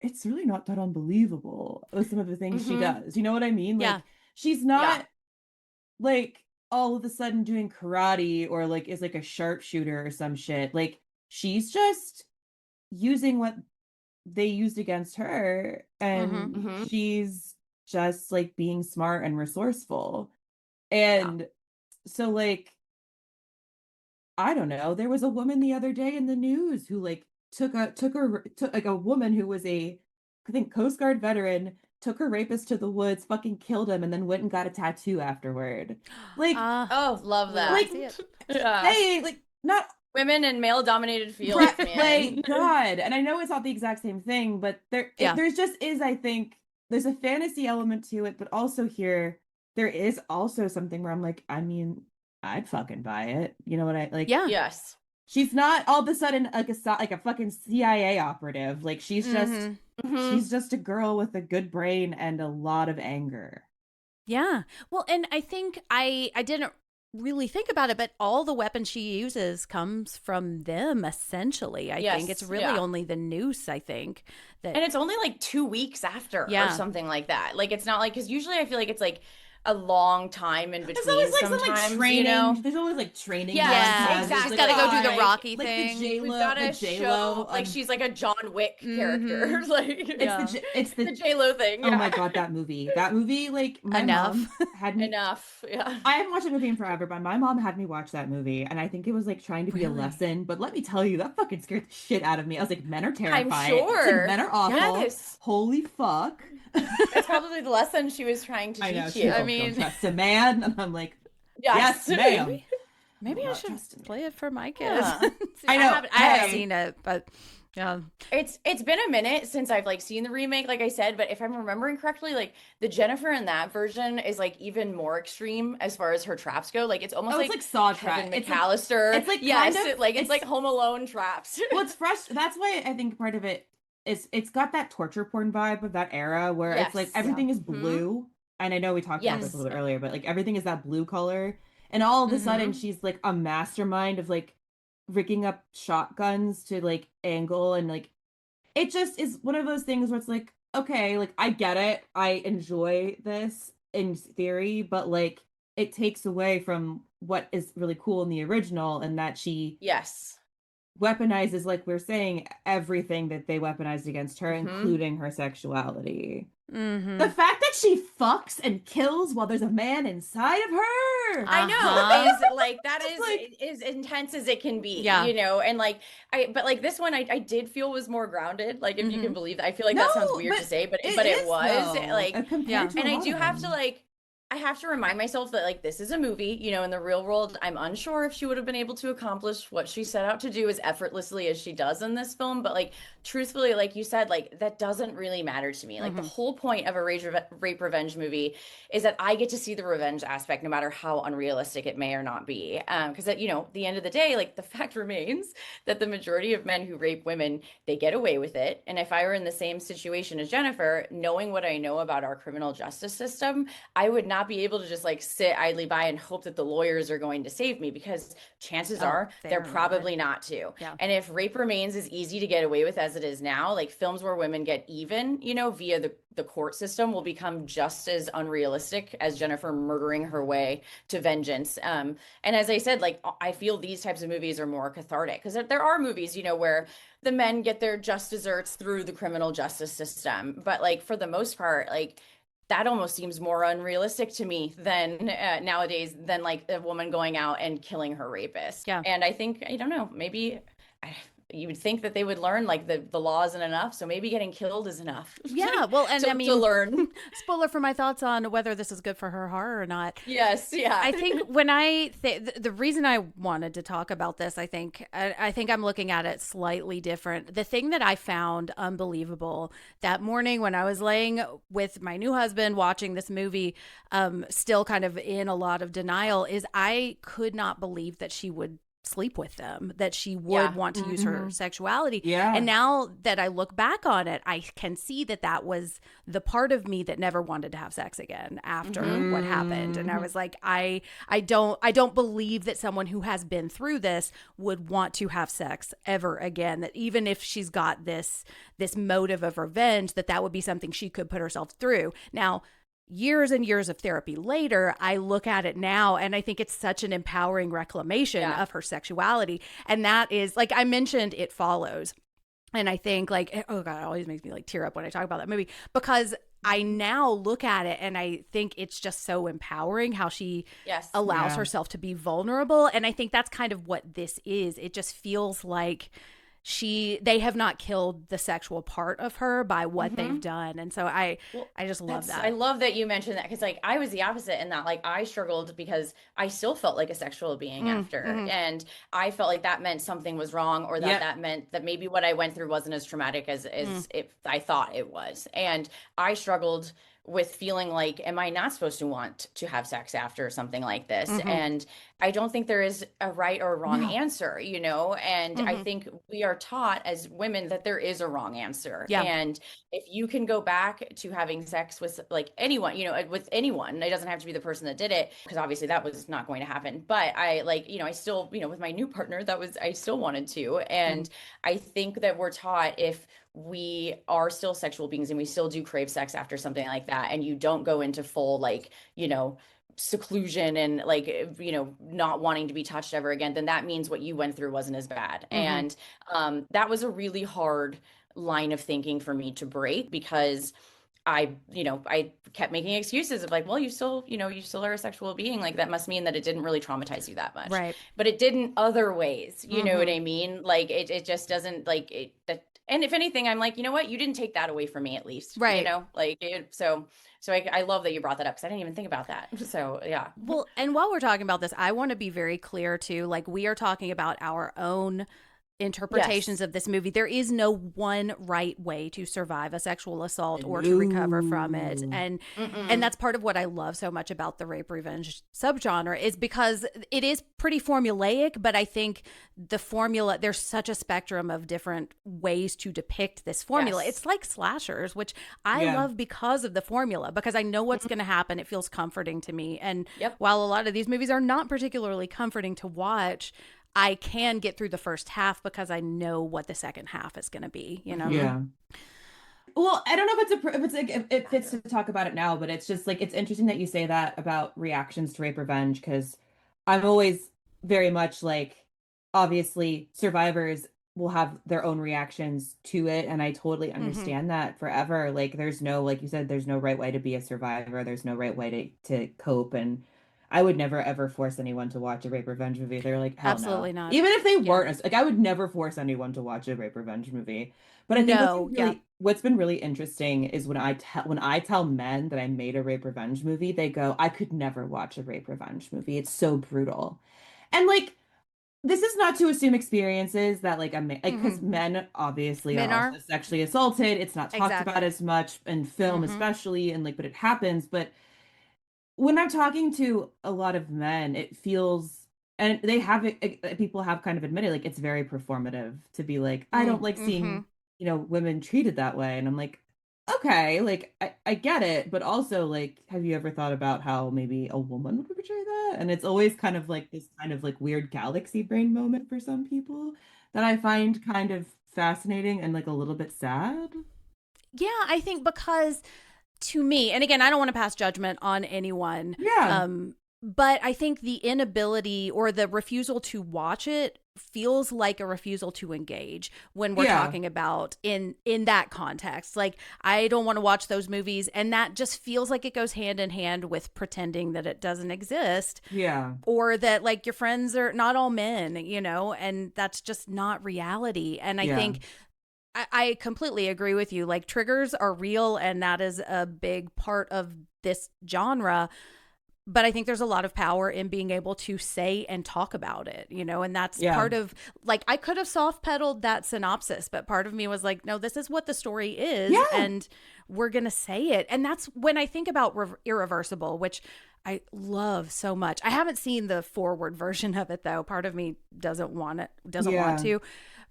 it's really not that unbelievable with some of the things she does. You know what I mean? Like, she's not like all of a sudden doing karate or like is like a sharpshooter or some shit. Like, she's just using what they used against her, and she's just like being smart and resourceful. And so like, I don't know, there was a woman the other day in the news who like took like a woman who was I think Coast Guard veteran, took her rapist to the woods, fucking killed him, and then went and got a tattoo afterward. Like, love that. like, hey, like not women in male dominated fields, man. Like, God. And I know it's not the exact same thing, but there's just is, I think, there's a fantasy element to it, but also here, there is also something where I'm like, I mean, I'd fucking buy it. You know what I like? Yeah. Yes. She's not all of a sudden like a fucking CIA operative. Like she's just she's just a girl with a good brain and a lot of anger. Yeah. Well, and I think I didn't really think about it, but all the weapons she uses comes from them essentially. I think it's really only the noose, I think. And it's only like 2 weeks after or something like that. Like it's not like, because usually I feel like it's like a long time in between. There's always like sometimes, some like training. You know? There's always like training. Yeah, exactly. She's got to go do the Rocky like thing. The We've got to show like she's like a John Wick character. Like it's the J-Lo thing. Oh my God, that movie like my mom had me enough. Yeah, I haven't watched a movie in forever, but my mom had me watch that movie, and I think it was like trying to be a lesson. But let me tell you, that fucking scared the shit out of me. I was like, men are terrifying. I'm sure. Like, men are awful. Yes. Holy fuck. That's probably the lesson she was trying to teach you. I mean, don't trust a man, and I'm like, yes ma'am. Maybe I should play it for my kids. Yeah. I know. I haven't seen it, but yeah. It's been a minute since I've like seen the remake, like I said, but if I'm remembering correctly, like the Jennifer in that version is like even more extreme as far as her traps go. Like it's almost like Saw Kevin traps. McAllister. It's like yes, kind of, it's like Home Alone traps. Well, it's fresh. That's why I think part of it it's got that torture porn vibe of that era where it's like Yes. everything is Mm-hmm. blue. And I know we talked about this a Yes. little bit earlier, but like everything is that blue color. And all of a sudden Mm-hmm. she's like a mastermind of like rigging up shotguns to like angle and like it just is one of those things where it's like, okay, like I get it. I enjoy this in theory, but like it takes away from what is really cool in the original and that she Yes. weaponizes, like we're saying, everything that they weaponized against her, Mm-hmm. including her sexuality. Mm-hmm. The fact that she fucks and kills while there's a man inside of her. I Uh-huh. know is like that It's is like, is intense as it can be, Yeah. you know, and like but like this one I did feel was more grounded, like if you can Mm-hmm. believe that. I feel like no, that sounds weird to but say, but it it is was though, like, Yeah. compared to a and I lot do of have to them. like I have to remind myself that like this is a movie, you know, in the real world, I'm unsure if she would have been able to accomplish what she set out to do as effortlessly as she does in this film. But like truthfully, like you said, like that doesn't really matter to me. Like the Mm-hmm. whole point of a rape revenge movie is that I get to see the revenge aspect, no matter how unrealistic it may or not be. Because at the end of the day, like the fact remains that the majority of men who rape women, they get away with it. And if I were in the same situation as Jennifer, knowing what I know about our criminal justice system, I would not be able to just like sit idly by and hope that the lawyers are going to save me, because chances Oh, are they're they're not. probably not to. Yeah. And if rape remains as easy to get away with as it is now, like films where women get even, via the court system will become just as unrealistic as Jennifer murdering her way to vengeance. And as I said, like I feel these types of movies are more cathartic, because there are movies, where the men get their just desserts through the criminal justice system. But like for the most part, like that almost seems more unrealistic to me than nowadays than like a woman going out and killing her rapist. Yeah. And I think, I don't know, maybe you would think that they would learn like the law isn't enough, so maybe getting killed is enough. Yeah. Well, and to, I mean, to learn. spoiler for my thoughts on whether this is good for her horror or not. Yes, yeah. I think when the reason I wanted to talk about this, I think I'm looking at it slightly different. The thing that I found unbelievable that morning when I was laying with my new husband watching this movie, still kind of in a lot of denial, is I could not believe that she would sleep with them, that she would want to use her sexuality. Yeah. And now that I look back on it, I can see that was the part of me that never wanted to have sex again after what happened. And I was like, I don't believe that someone who has been through this would want to have sex ever again, that even if she's got this motive of revenge, that would be something she could put herself through. Now, years and years of therapy later, I look at it now and I think it's such an empowering reclamation of her sexuality. And that is, like I mentioned, It Follows. And I think like, oh God, it always makes me like tear up when I talk about that movie, because I now look at it and I think it's just so empowering how she allows herself to be vulnerable. And I think that's kind of what this is. It just feels like they have not killed the sexual part of her by what they've done. And so I just love that. I love that you mentioned that, because like I was the opposite in that, like I struggled because I still felt like a sexual being after, and I felt like that meant something was wrong, or that meant that maybe what I went through wasn't as traumatic as I thought it was. And I struggled with feeling like, am I not supposed to want to have sex after something like this? And I don't think there is a right or wrong answer, and I think we are taught as women that there is a wrong answer. And if you can go back to having sex with like anyone, with anyone, it doesn't have to be the person that did it, because obviously that was not going to happen. But I I still, with my new partner, I still wanted to. And I think that we're taught, if we are still sexual beings and we still do crave sex after something like that, and you don't go into full seclusion and not wanting to be touched ever again, then that means what you went through wasn't as bad. And that was a really hard line of thinking for me to break, because I kept making excuses of like, well, you still are a sexual being. Like that must mean that it didn't really traumatize you that much. Right. But it didn't other ways. You know what I mean? Like it just doesn't like it. And if anything, I'm like, you know what? You didn't take that away from me, at least. Right. So I love that you brought that up, because I didn't even think about that. So yeah. Well, and while we're talking about this, I want to be very clear too. Like we are talking about our own interpretations of this movie. There is no one right way to survive a sexual assault or to recover from it. And that's part of what I love so much about the rape revenge subgenre, is because it is pretty formulaic, but I think the formula, there's such a spectrum of different ways to depict this formula. It's like slashers, which I love because of the formula, because I know what's going to happen. It feels comforting to me. And while a lot of these movies are not particularly comforting to watch, I can get through the first half because I know what the second half is going to be, you know? Yeah. Well, I don't know if it's like, if it fits to talk about it now, but it's just like, it's interesting that you say that about reactions to rape revenge, because I'm always very much like, obviously survivors will have their own reactions to it, and I totally understand that forever. Like, there's no, like you said, there's no right way to be a survivor. There's no right way to cope, and I would never ever force anyone to watch a rape revenge movie. They're like, hell Absolutely no. not. Even if they weren't, like, I would never force anyone to watch a rape revenge movie. But I think what's been really interesting is when I tell men that I made a rape revenge movie, they go, I could never watch a rape revenge movie. It's so brutal. And like, this is not to assume experiences that like because men obviously are also sexually assaulted. It's not talked about as much in film, especially, and like, but it happens. But when I'm talking to a lot of men, it feels, and they have it, people have kind of admitted, like, it's very performative to be like, I don't like seeing, women treated that way. And I'm like, okay, like, I get it. But also, like, have you ever thought about how maybe a woman would portray that? And it's always kind of like this kind of like weird galaxy brain moment for some people that I find kind of fascinating and like a little bit sad. Yeah, I think because to me, and again, I don't want to pass judgment on anyone. Yeah. But I think the inability or the refusal to watch it feels like a refusal to engage when we're talking about in that context. Like, I don't want to watch those movies, and that just feels like it goes hand in hand with pretending that it doesn't exist. Yeah. Or that like your friends are not all men, and that's just not reality. And I think I completely agree with you. Like, triggers are real, and that is a big part of this genre. But I think there's a lot of power in being able to say and talk about it, and that's part of, like, I could have soft pedaled that synopsis, but part of me was like, no, this is what the story is, and we're going to say it. And that's when I think about Irreversible, which I love so much. I haven't seen the forward version of it, though. Part of me doesn't want to.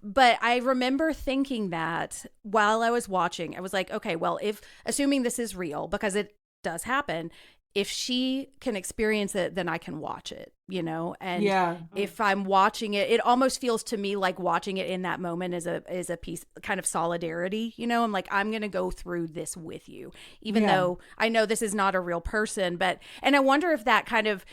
But I remember thinking that while I was watching, I was like, okay, well, assuming this is real, because it does happen, if she can experience it, then I can watch it, and if I'm watching it, it almost feels to me like watching it in that moment is a piece kind of solidarity, I'm like, I'm going to go through this with you, even though I know this is not a real person, and I wonder if that kind of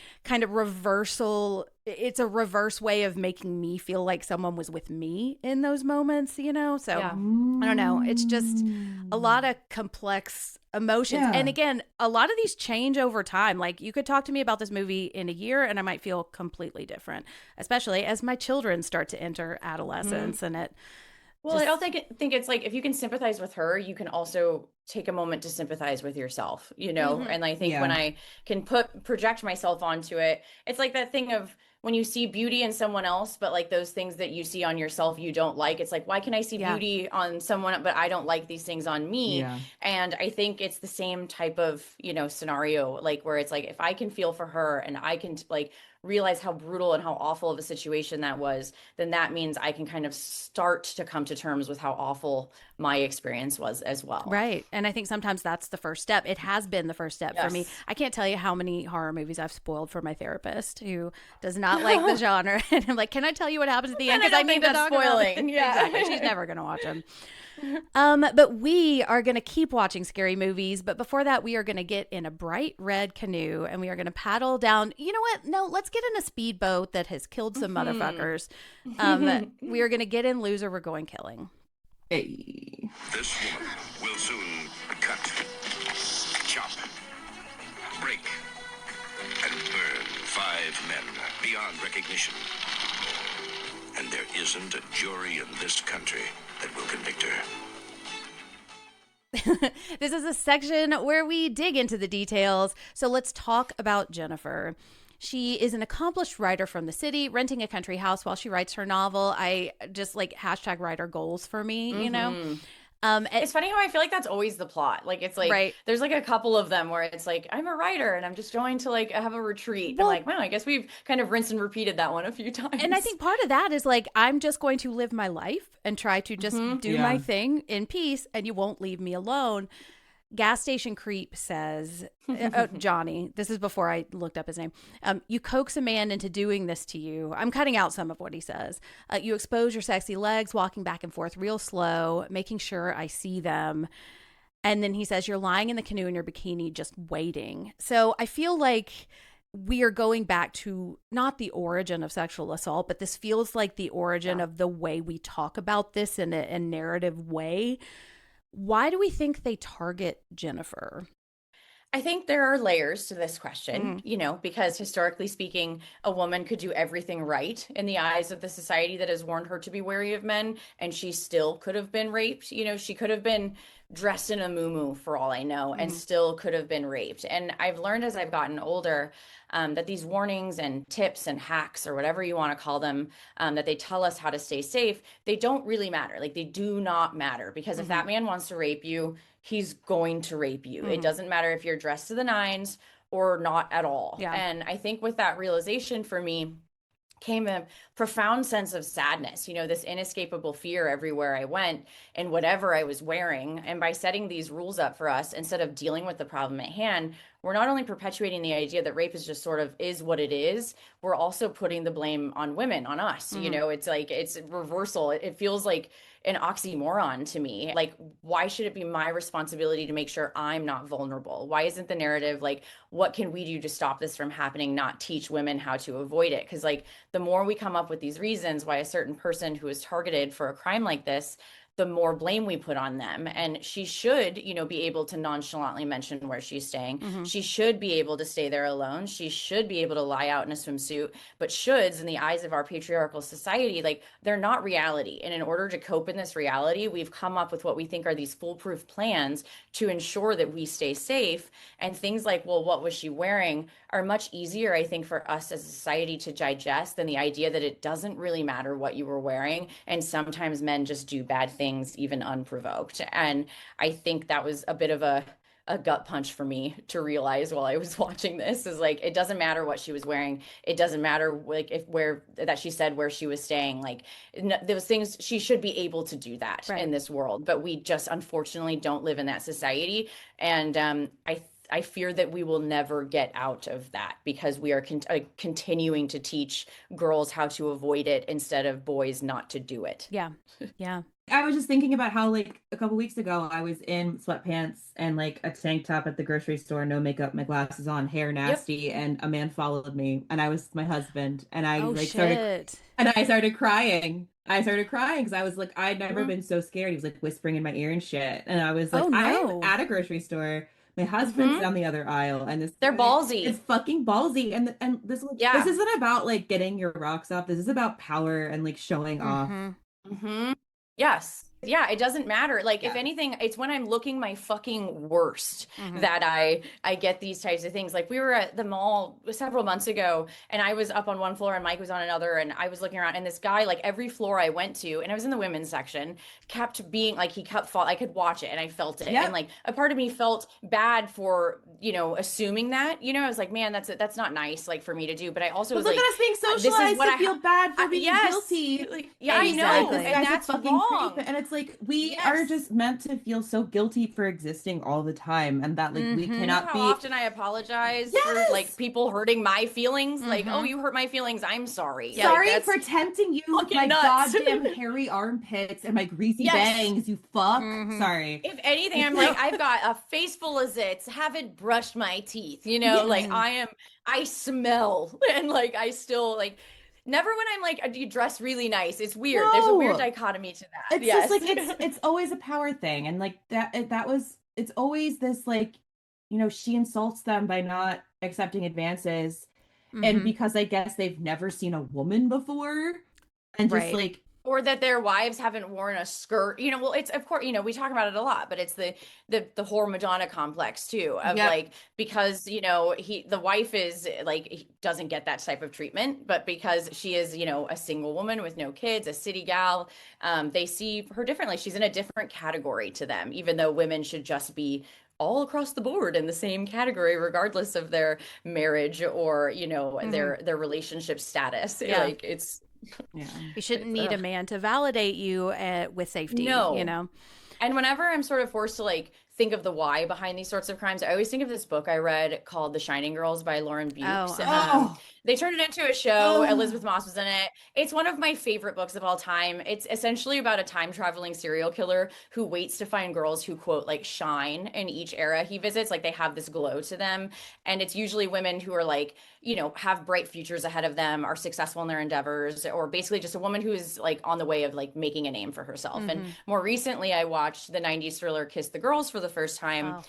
reversal, it's a reverse way of making me feel like someone was with me in those moments, so I don't know. It's just a lot of complex emotions. And again, a lot of these change over time. Like, you could talk to me about this movie in a year and I might feel completely different, especially as my children start to enter adolescence. And I don't think it's like, if you can sympathize with her, you can also take a moment to sympathize with yourself, and I think when I can project myself onto it, it's like that thing of when you see beauty in someone else, but like those things that you see on yourself you don't like. It's like, why can I see beauty on someone, but I don't like these things on me? And I think it's the same type of scenario, like, where it's like, if I can feel for her and I can like realize how brutal and how awful of a situation that was, then that means I can kind of start to come to terms with how awful my experience was as well. Right. And I think sometimes that's the first step. It has been the first step for me. I can't tell you how many horror movies I've spoiled for my therapist, who does not like the genre. And I'm like, can I tell you what happens at the end? Because I need to talk spoiling. About it. Exactly. She's never going to watch them. But we are going to keep watching scary movies. But before that, we are going to get in a bright red canoe and we are going to paddle down. You know what? No, let's get in a speedboat that has killed some motherfuckers. We are going to get in Loser, We're Going Killing. Hey. This woman will soon cut, chop, break, and burn 5 men beyond recognition. And there isn't a jury in this country that will convict her. This is a section where we dig into the details. So let's talk about Jennifer. She is an accomplished writer from the city, renting a country house while she writes her novel. I just like hashtag writer goals for me, you know? It's funny how I feel like that's always the plot. Like it's like Right. there's like a couple of them where it's like I'm a writer and I'm just going to like have a retreat. Well- and like, wow, I guess we've kind of rinsed and repeated that one a few times. And I think part of that is like, I'm just going to live my life and try to just do my thing in peace, and you won't leave me alone. Gas Station Creep says, Johnny, this is before I looked up his name. You coax a man into doing this to you. I'm cutting out some of what he says. You expose your sexy legs, walking back and forth real slow, making sure I see them. And then he says, you're lying in the canoe in your bikini, just waiting. So I feel like we are going back to not the origin of sexual assault, but this feels like the origin of the way we talk about this in a narrative way. Why do we think they target Jennifer? I think there are layers to this question, you know, because historically speaking, a woman could do everything right in the eyes of the society that has warned her to be wary of men, and she still could have been raped. You know, she could have been dressed in a muumuu for all I know, and still could have been raped. And I've learned as I've gotten older that these warnings and tips and hacks, or whatever you want to call them, that they tell us how to stay safe, they don't really matter. Like, they do not matter, because if that man wants to rape you, he's going to rape you. It doesn't matter if you're dressed to the nines or not at all. Yeah. And I think with that realization for me came a profound sense of sadness, you know, this inescapable fear everywhere I went and whatever I was wearing. And by setting these rules up for us, instead of dealing with the problem at hand, we're not only perpetuating the idea that rape is just sort of is what it is, we're also putting the blame on women, on us. You know, it's like, it's reversal. It feels like an oxymoron to me. Like, why should it be my responsibility to make sure I'm not vulnerable? Why isn't the narrative like, what can we do to stop this from happening, not teach women how to avoid it? Because like, the more we come up with these reasons why a certain person who is targeted for a crime like this, the more blame we put on them. And she should, you know, be able to nonchalantly mention where she's staying. She should be able to stay there alone. She should be able to lie out in a swimsuit. But shoulds, in the eyes of our patriarchal society, like, they're not reality. And in order to cope in this reality, we've come up with what we think are these foolproof plans to ensure that we stay safe. And things like, well, what was she wearing, are much easier, I think, for us as a society to digest than the idea that it doesn't really matter what you were wearing. And sometimes men just do bad things even unprovoked. And I think that was a bit of a gut punch for me to realize while I was watching this, is like, it doesn't matter what she was wearing. It doesn't matter like if where that she said where she was staying, like those things, she should be able to do that in this world. But we just unfortunately don't live in that society. And I fear that we will never get out of that, because we are continuing to teach girls how to avoid it instead of boys not to do it. Yeah. Yeah. I was just thinking about how, like, a couple weeks ago, I was in sweatpants and like a tank top at the grocery store, no makeup, my glasses on, hair nasty, and a man followed me, and I was my husband, and I started crying. I started crying because I was like, I'd never been so scared. He was like whispering in my ear and shit, and I was like, Oh, no. I'm at a grocery store. My husband's down the other aisle, and They're ballsy. It's fucking ballsy, and this isn't about like getting your rocks off. This is about power and like showing off. Yes. Yeah, it doesn't matter. Like, if anything, it's when I'm looking my fucking worst that I get these types of things. Like, we were at the mall several months ago, and I was up on one floor and Mike was on another, and I was looking around, and this guy, like, every floor I went to, and I was in the women's section, kept being like, he kept I could watch it and I felt it. And like, a part of me felt bad for, you know, assuming that, you know, I was like, man, that's not nice, like, for me to do. But I also was look like, at us being socialized to feel bad for being guilty. Like, yeah, I know. Exactly. And that's fucking wrong. creep. And it's like, we are just meant to feel so guilty for existing all the time, and that like we cannot How often I apologize for like people hurting my feelings. Like, oh, you hurt my feelings, I'm sorry. Sorry like, for tempting you with my nuts. goddamn hairy armpits and my greasy bangs, you fuck. Sorry. If anything, I'm like, I've got a face full of zits, haven't brushed my teeth, you know, like I smell, and like I still like, never when I'm like, do you dress really nice? It's weird. No. There's a weird dichotomy to that. It's just like it's always a power thing, and like it's always this like, you know, she insults them by not accepting advances, and because I guess they've never seen a woman before, and just like or that their wives haven't worn a skirt. Well, it's, of course, we talk about it a lot, but it's the whore Madonna complex too, of Yep. like, because the wife is like, he doesn't get that type of treatment, but because she is a single woman with no kids, a city gal, they see her differently. She's in a different category to them, even though women should just be all across the board in the same category, regardless of their marriage or their relationship status. Yeah. Like, it's Yeah. You shouldn't need a man to validate you with safety, No. you know? And whenever I'm sort of forced to like think of the why behind these sorts of crimes, I always think of this book I read called The Shining Girls by Lauren Bukes. Oh. They turned it into a show. Oh. Elizabeth Moss was in it. It's one of my favorite books of all time. It's essentially about a time traveling serial killer who waits to find girls who, quote, like shine in each era he visits. Like, they have this glow to them. And it's usually women who are like, have bright futures ahead of them, are successful in their endeavors, or basically just a woman who is like on the way of like making a name for herself. And more recently, I watched the 90s thriller Kiss the Girls for the first time. Wow.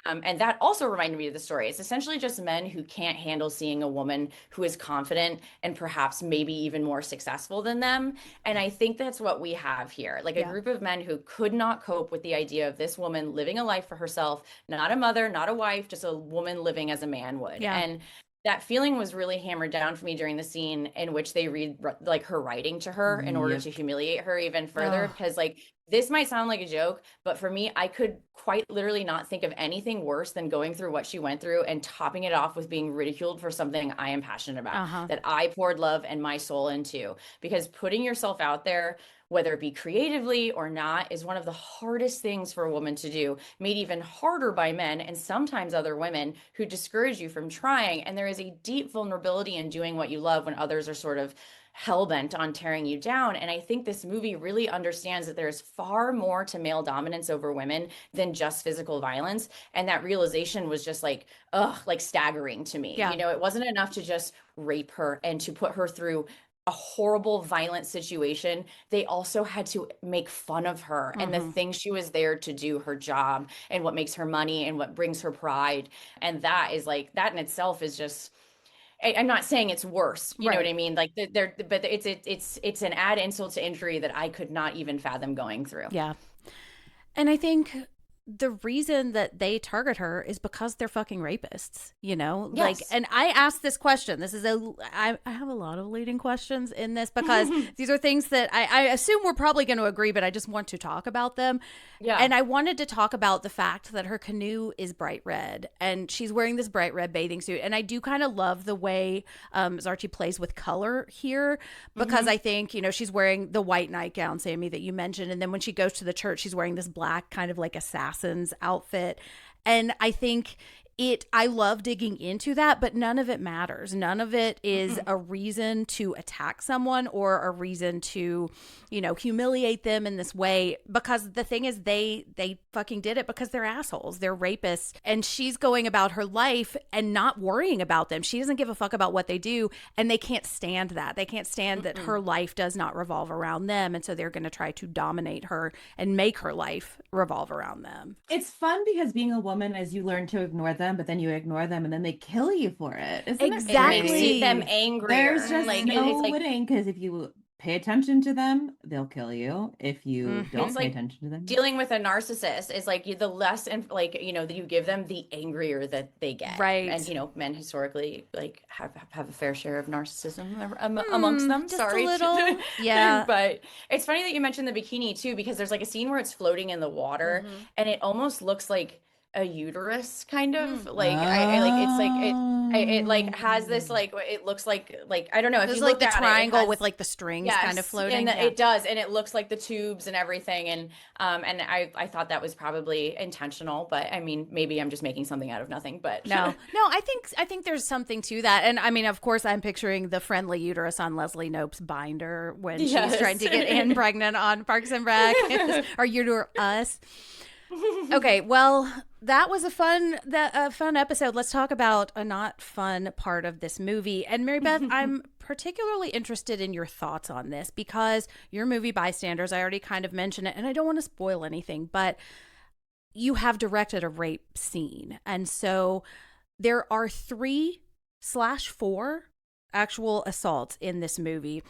And that also reminded me of the story. It's essentially just men who can't handle seeing a woman who is confident and perhaps maybe even more successful than them. And I think that's what we have here. Like, a group of men who could not cope with the idea of this woman living a life for herself, not a mother, not a wife, just a woman living as a man would. Yeah. And that feeling was really hammered down for me during the scene in which they read like her writing to her in order to humiliate her even further. Because like, this might sound like a joke, but for me, I could quite literally not think of anything worse than going through what she went through and topping it off with being ridiculed for something I am passionate about, that I poured love and my soul into. Because putting yourself out there, whether it be creatively or not, is one of the hardest things for a woman to do, made even harder by men and sometimes other women who discourage you from trying. And there is a deep vulnerability in doing what you love when others are sort of hell-bent on tearing you down. And I think this movie really understands that there's far more to male dominance over women than just physical violence. And that realization was just like, like staggering to me. Yeah. It wasn't enough to just rape her and to put her through a horrible, violent situation. They also had to make fun of her and the things she was there to do, her job, and what makes her money and what brings her pride. And that is like, that in itself is just, I'm not saying it's worse, you know what I mean? Like, but it's an add insult to injury that I could not even fathom going through. Yeah. And I think the reason that they target her is because they're fucking rapists, Yes. Like, and I asked this question. I have a lot of leading questions in this because these are things that I assume we're probably going to agree, but I just want to talk about them. Yeah. And I wanted to talk about the fact that her canoe is bright red and she's wearing this bright red bathing suit. And I do kind of love the way Zarchi plays with color here because I think, she's wearing the white nightgown, Sammy, that you mentioned. And then when she goes to the church, she's wearing this black kind of like assassin's outfit. And I think I love digging into that, but none of it matters. None of it is a reason to attack someone or a reason to, humiliate them in this way. Because the thing is, they fucking did it because they're assholes. They're rapists. And she's going about her life and not worrying about them. She doesn't give a fuck about what they do. And they can't stand that. They can't stand that her life does not revolve around them. And so they're going to try to dominate her and make her life revolve around them. It's fun because being a woman is you learn to ignore them, but then you ignore them and then they kill you for it. Isn't Exactly. It makes them angrier. There's just like, no it's winning because if you pay attention to them, they'll kill you. If you don't It's pay like attention to them, dealing with a narcissist is like, the less and that you give them, the angrier that they get. Right. And men historically like have a fair share of narcissism amongst them. just Sorry. a little. Yeah. But it's funny that you mentioned the bikini too, because there's like a scene where it's floating in the water and it almost looks like a uterus kind of like I like it's like it like has this like it looks like I don't know if There's you like look the at triangle it has, with like the strings yes, kind of floating. and it does, and it looks like the tubes and everything, and I thought that was probably intentional, but I mean maybe I'm just making something out of nothing, but No, I think there's something to that. And I mean, of course, I'm picturing the friendly uterus on Leslie Knope's binder when she's trying to get Anne pregnant on Parks and Rec, or uterus. Okay, well, that was a fun episode. Let's talk about a not fun part of this movie. And Mary Beth, I'm particularly interested in your thoughts on this because your movie Bystanders, I already kind of mentioned it, and I don't want to spoil anything, but you have directed a rape scene. And so there are 3/4 actual assaults in this movie.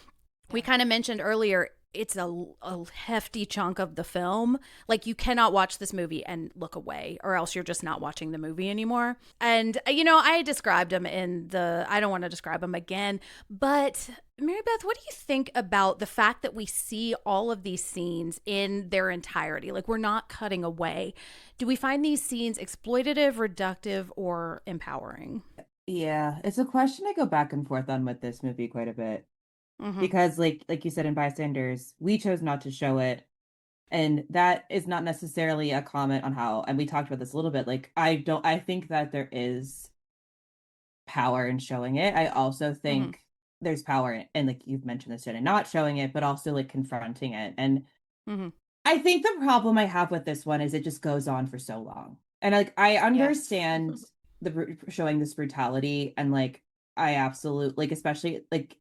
We kind of mentioned earlier, it's a hefty chunk of the film. Like, you cannot watch this movie and look away, or else you're just not watching the movie anymore. And, I described him I don't want to describe him again, but Mary Beth, what do you think about the fact that we see all of these scenes in their entirety? Like, we're not cutting away. Do we find these scenes exploitative, reductive, or empowering? Yeah, it's a question I go back and forth on with this movie quite a bit. Mm-hmm. Because like you said in Bystanders, we chose not to show it. And that is not necessarily a comment on how, and we talked about this a little bit, like I think that there is power in showing it. I also think there's power in, like you've mentioned this, in not showing it, but also like confronting it. And I think the problem I have with this one is it just goes on for so long. And like I understand the showing this brutality, and like I absolutely, like, especially like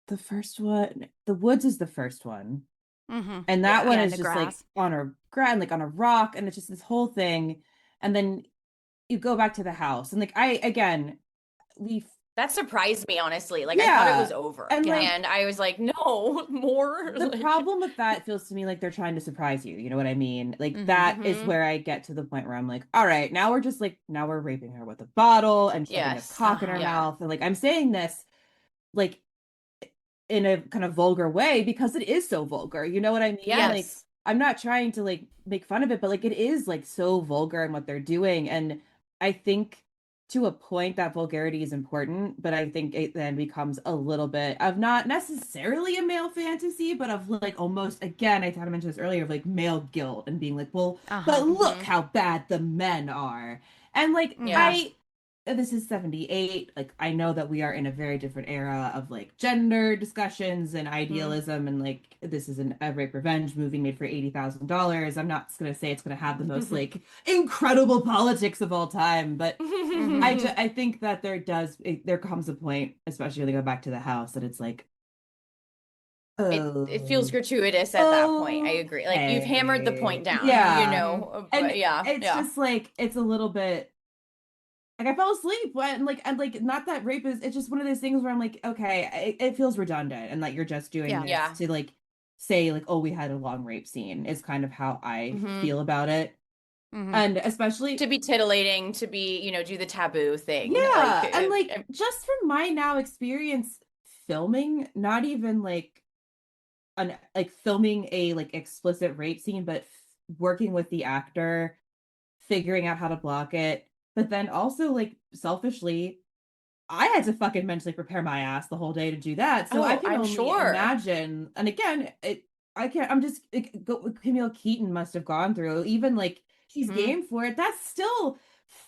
the first one, the woods is the first one. And that one is just grass. like on a ground, like on a rock, and it's just this whole thing. And then you go back to the house, and like that surprised me, honestly. Like, I thought it was over, and, like, and I was like, no, more. The Like, problem with that feels to me like they're trying to surprise you. You know what I mean? Like that is where I get to the point where I'm like, all right, now we're just like, now we're raping her with a bottle and shoving a cock in her mouth, and like I'm saying this like in a kind of vulgar way because it is so vulgar. You know what I mean? Yes. Like, I'm not trying to like make fun of it, but like it is like so vulgar in what they're doing. And I think to a point that vulgarity is important, but I think it then becomes a little bit of not necessarily a male fantasy, but of like almost, again, I thought I mentioned this earlier, of like male guilt and being like, well, but look how bad the men are. And like, this is 78. Like, I know that we are in a very different era of like gender discussions and idealism, and like this is a rape revenge movie made for $80,000. I'm not gonna say it's gonna have the most like incredible politics of all time, but I think that there comes a point, especially when they go back to the house, that it's like, it feels gratuitous at that point. I agree. Like, you've hammered the point down. But and it's just like, it's a little bit. Like, I fell asleep when and not that rape is, it's just one of those things where I'm like, okay, it feels redundant, and like you're just doing this to like say like, oh, we had a long rape scene, is kind of how I feel about it. And especially to be tittillating, to be, do the taboo thing. And like just from my now experience filming, not even like filming a like explicit rape scene, but working with the actor, figuring out how to block it. But then also, like, selfishly, I had to fucking mentally prepare my ass the whole day to do that. So I can only imagine. And again, Camille Keaton must have gone through, even like she's game for it. That's still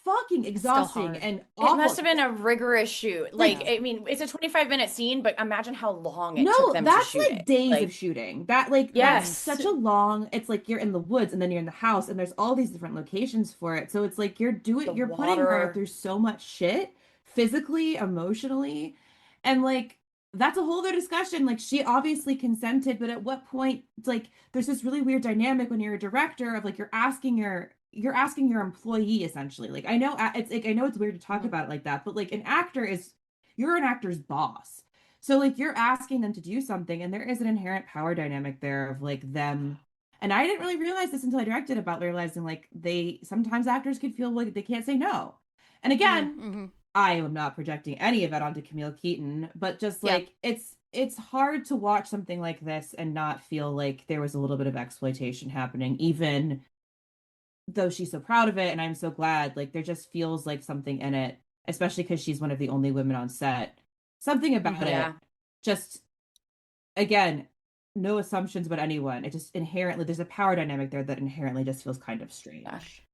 fucking exhausting and awful. It must have been a rigorous shoot. Like, I mean, it's a 25-minute scene, but imagine how long it took them to shoot it. That's like days of shooting. That's such a long, it's like you're in the woods and then you're in the house and there's all these different locations for it. So it's like you're putting her through so much shit, physically, emotionally. And like, that's a whole other discussion. Like, she obviously consented, but at what point, it's like, there's this really weird dynamic when you're a director of like, you're asking your employee, essentially. Like, I know it's weird to talk about it like that, but like you're an actor's boss. So like you're asking them to do something, and there is an inherent power dynamic there of like them. And I didn't really realize this until I directed, about realizing like sometimes actors could feel like they can't say no. And again, I am not projecting any of that onto Camille Keaton, but just like it's hard to watch something like this and not feel like there was a little bit of exploitation happening, even though she's so proud of it. And I'm so glad. Like, there just feels like something in it, especially because she's one of the only women on set. Something about it, just, again, no assumptions about anyone. It just inherently, there's a power dynamic there that inherently just feels kind of strange.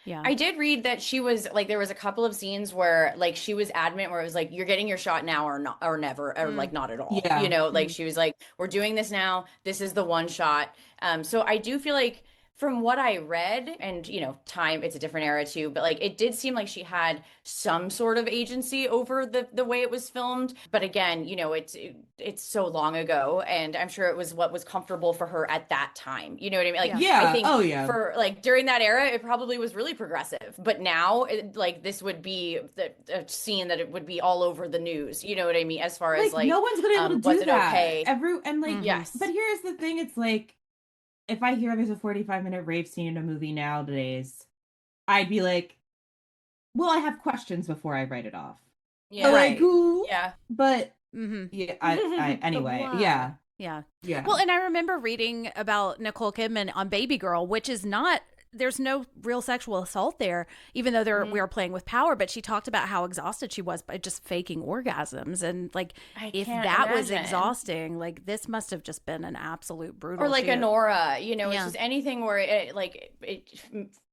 Yeah. I did read that she was like, there was a couple of scenes where like she was adamant, where it was like, you're getting your shot now or not, or never, or like not at all. Like she was like, we're doing this now. This is the one shot. So I do feel like from what I read, and time, it's a different era too, but like it did seem like she had some sort of agency over the way it was filmed. But again, it's so long ago, and I'm sure it was what was comfortable for her at that time. You know what I mean? Like, yeah. I think Oh yeah. for like during that era, it probably was really progressive. But now, like this would be a scene that it would be all over the news. You know what I mean? As far as like no one's gonna be able to do was it that. okay? Yes. But here's the thing: it's like, if I hear there's a 45-minute rape scene in a movie nowadays, I'd be like, well, I have questions before I write it off. Yeah. Like, ooh. Yeah. But yeah, I anyway, yeah. Yeah. Yeah. Well, and I remember reading about Nicole Kidman on Baby Girl, which is not, there's no real sexual assault there, even though we are playing with power. But she talked about how exhausted she was by just faking orgasms. And like, if that was exhausting, like this must have just been an absolute brutal. Or like shoot. a Nora, it's just anything where it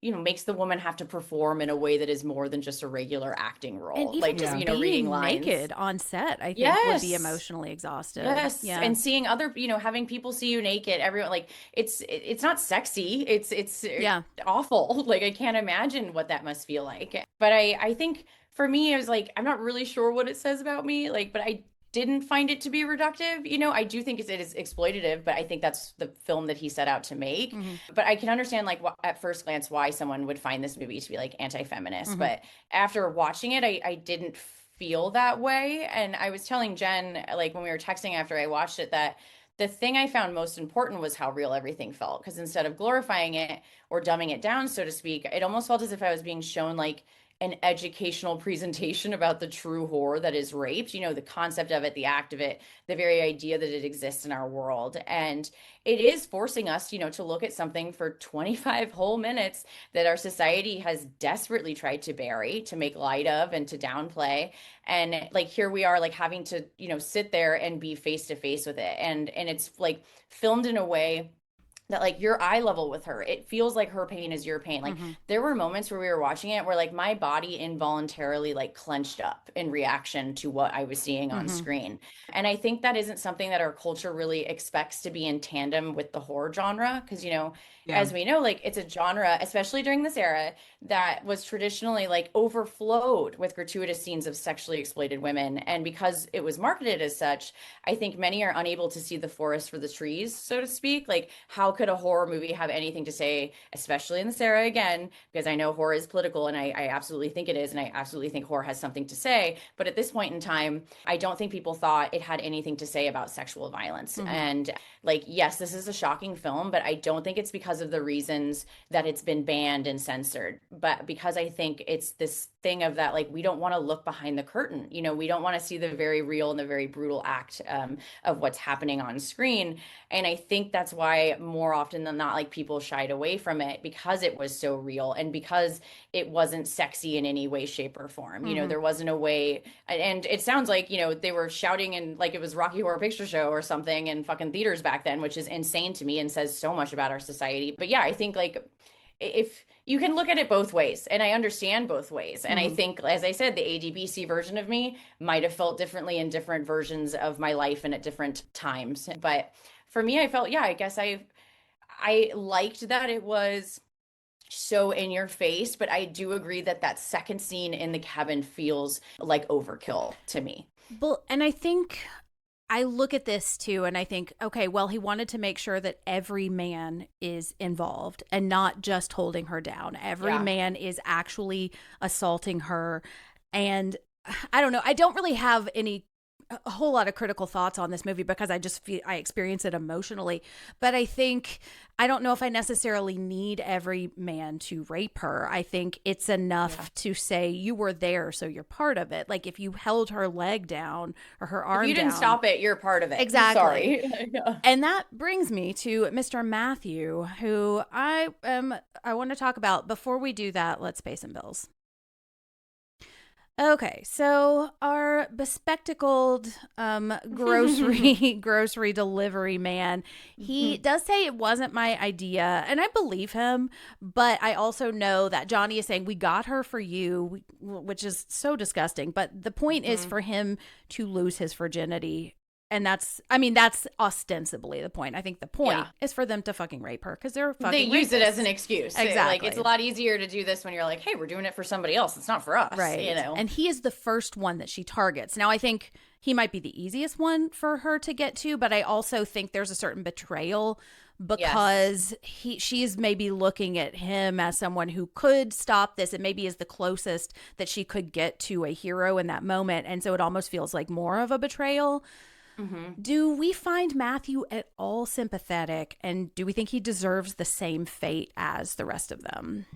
makes the woman have to perform in a way that is more than just a regular acting role. And even like just reading being lines naked on set, I think would be emotionally exhausted. Yes. Yeah. And seeing other, having people see you naked, everyone, like it's not sexy. It's awful. Like I can't imagine what that must feel like. But I think for me, it was like, I'm not really sure what it says about me. Like, but I didn't find it to be reductive. I do think it is exploitative, but I think that's the film that he set out to make. But I can understand, like, at first glance, why someone would find this movie to be like anti-feminist. But after watching it, I didn't feel that way. And I was telling Jen, like when we were texting after I watched it, that the thing I found most important was how real everything felt. Because instead of glorifying it or dumbing it down, so to speak, it almost felt as if I was being shown like an educational presentation about the true horror that is raped, the concept of it, the act of it, the very idea that it exists in our world. And it is forcing us, to look at something for 25 whole minutes that our society has desperately tried to bury, to make light of, and to downplay. And like, here we are, like having to, sit there and be face to face with it. And it's like filmed in a way that like you're eye level with her. It feels like her pain is your pain. Like there were moments where we were watching it where like my body involuntarily like clenched up in reaction to what I was seeing on screen. And I think that isn't something that our culture really expects to be in tandem with the horror genre. Because, as we know, like it's a genre, especially during this era, that was traditionally like overflowed with gratuitous scenes of sexually exploited women. And because it was marketed as such, I think many are unable to see the forest for the trees, so to speak. Like, how could a horror movie have anything to say, especially in this era again, because I know horror is political and I absolutely think it is. And I absolutely think horror has something to say. But at this point in time, I don't think people thought it had anything to say about sexual violence. And like, yes, this is a shocking film, but I don't think it's because of the reasons that it's been banned and censored, but because I think it's this thing of that, like, we don't want to look behind the curtain. We don't want to see the very real and the very brutal act of what's happening on screen. And I think that's why more often than not, like people shied away from it because it was so real and because it wasn't sexy in any way, shape, or form. There wasn't a way, and it sounds like, they were shouting and like it was Rocky Horror Picture Show or something in fucking theaters back then, which is insane to me and says so much about our society. But yeah, I think like if you can look at it both ways, and I understand both ways. And I think, as I said, the ADBC version of me might have felt differently in different versions of my life and at different times. But for me, I felt, I guess I liked that it was so in your face, but I do agree that second scene in the cabin feels like overkill to me. Well, and I think I look at this too and I think, okay, well, he wanted to make sure that every man is involved and not just holding her down. Every man is actually assaulting her. And I don't know, I don't really have a whole lot of critical thoughts on this movie because I just feel I experience it emotionally. But I think, I don't know if I necessarily need every man to rape her. I think it's enough to say you were there, so you're part of it. Like if you held her leg down or her arm down. If you didn't stop it, you're part of it. Exactly. Sorry. And that brings me to Mr. Matthew, who I want to talk about. Before we do that, let's pay some bills. Okay, so our bespectacled grocery delivery man, he does say it wasn't my idea, and I believe him, but I also know that Johnny is saying, we got her for you, which is so disgusting, but the point is for him to lose his virginity that's ostensibly the point. I think the point is for them to fucking rape her because they're fucking They use it rapists. as an excuse. Exactly. Like, it's a lot easier to do this when you're like, hey, we're doing it for somebody else. It's not for us. Right. You know? And he is the first one that she targets. Now, I think he might be the easiest one for her to get to, but I also think there's a certain betrayal because she is maybe looking at him as someone who could stop this and maybe is the closest that she could get to a hero in that moment. And so it almost feels like more of a betrayal. Mm-hmm. Do we find Matthew at all sympathetic, and do we think he deserves the same fate as the rest of them?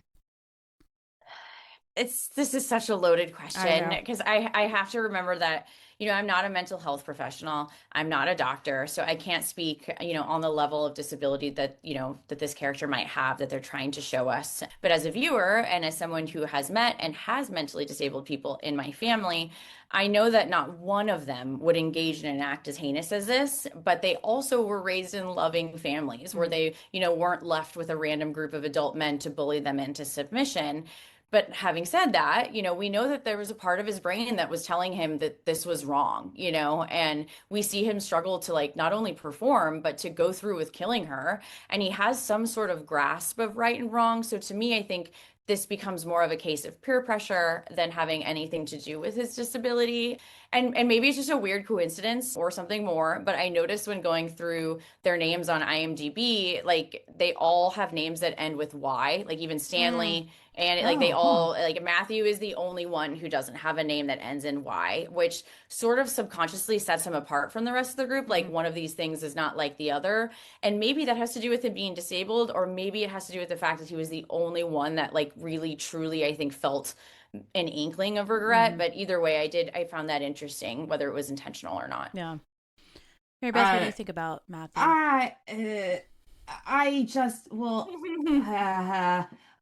This is such a loaded question because I have to remember that, you know, I'm not a mental health professional. I'm not a doctor. So I can't speak, you know, on the level of disability that, you know, that this character might have that they're trying to show us. But as a viewer and as someone who has met and has mentally disabled people in my family, I know that not one of them would engage in an act as heinous as this, but they also were raised in loving families where they, you know, weren't left with a random group of adult men to bully them into submission. But having said that, you know, we know that there was a part of his brain that was telling him that this was wrong, you know, and we see him struggle to like not only perform, but to go through with killing her. And he has some sort of grasp of right and wrong. So to me, I think this becomes more of a case of peer pressure than having anything to do with his disability. And maybe it's just a weird coincidence or something more, but I noticed when going through their names on IMDb, like they all have names that end with Y, like even Stanley. And like they all, like Matthew is the only one who doesn't have a name that ends in Y, which sort of subconsciously sets him apart from the rest of the group. Like one of these things is not like the other. And maybe that has to do with him being disabled, or maybe it has to do with the fact that he was the only one that like really, truly, I think, felt an inkling of regret. But either way, I found that interesting, whether it was intentional or not. Yeah. Mary Beth, what do you think about Matthew?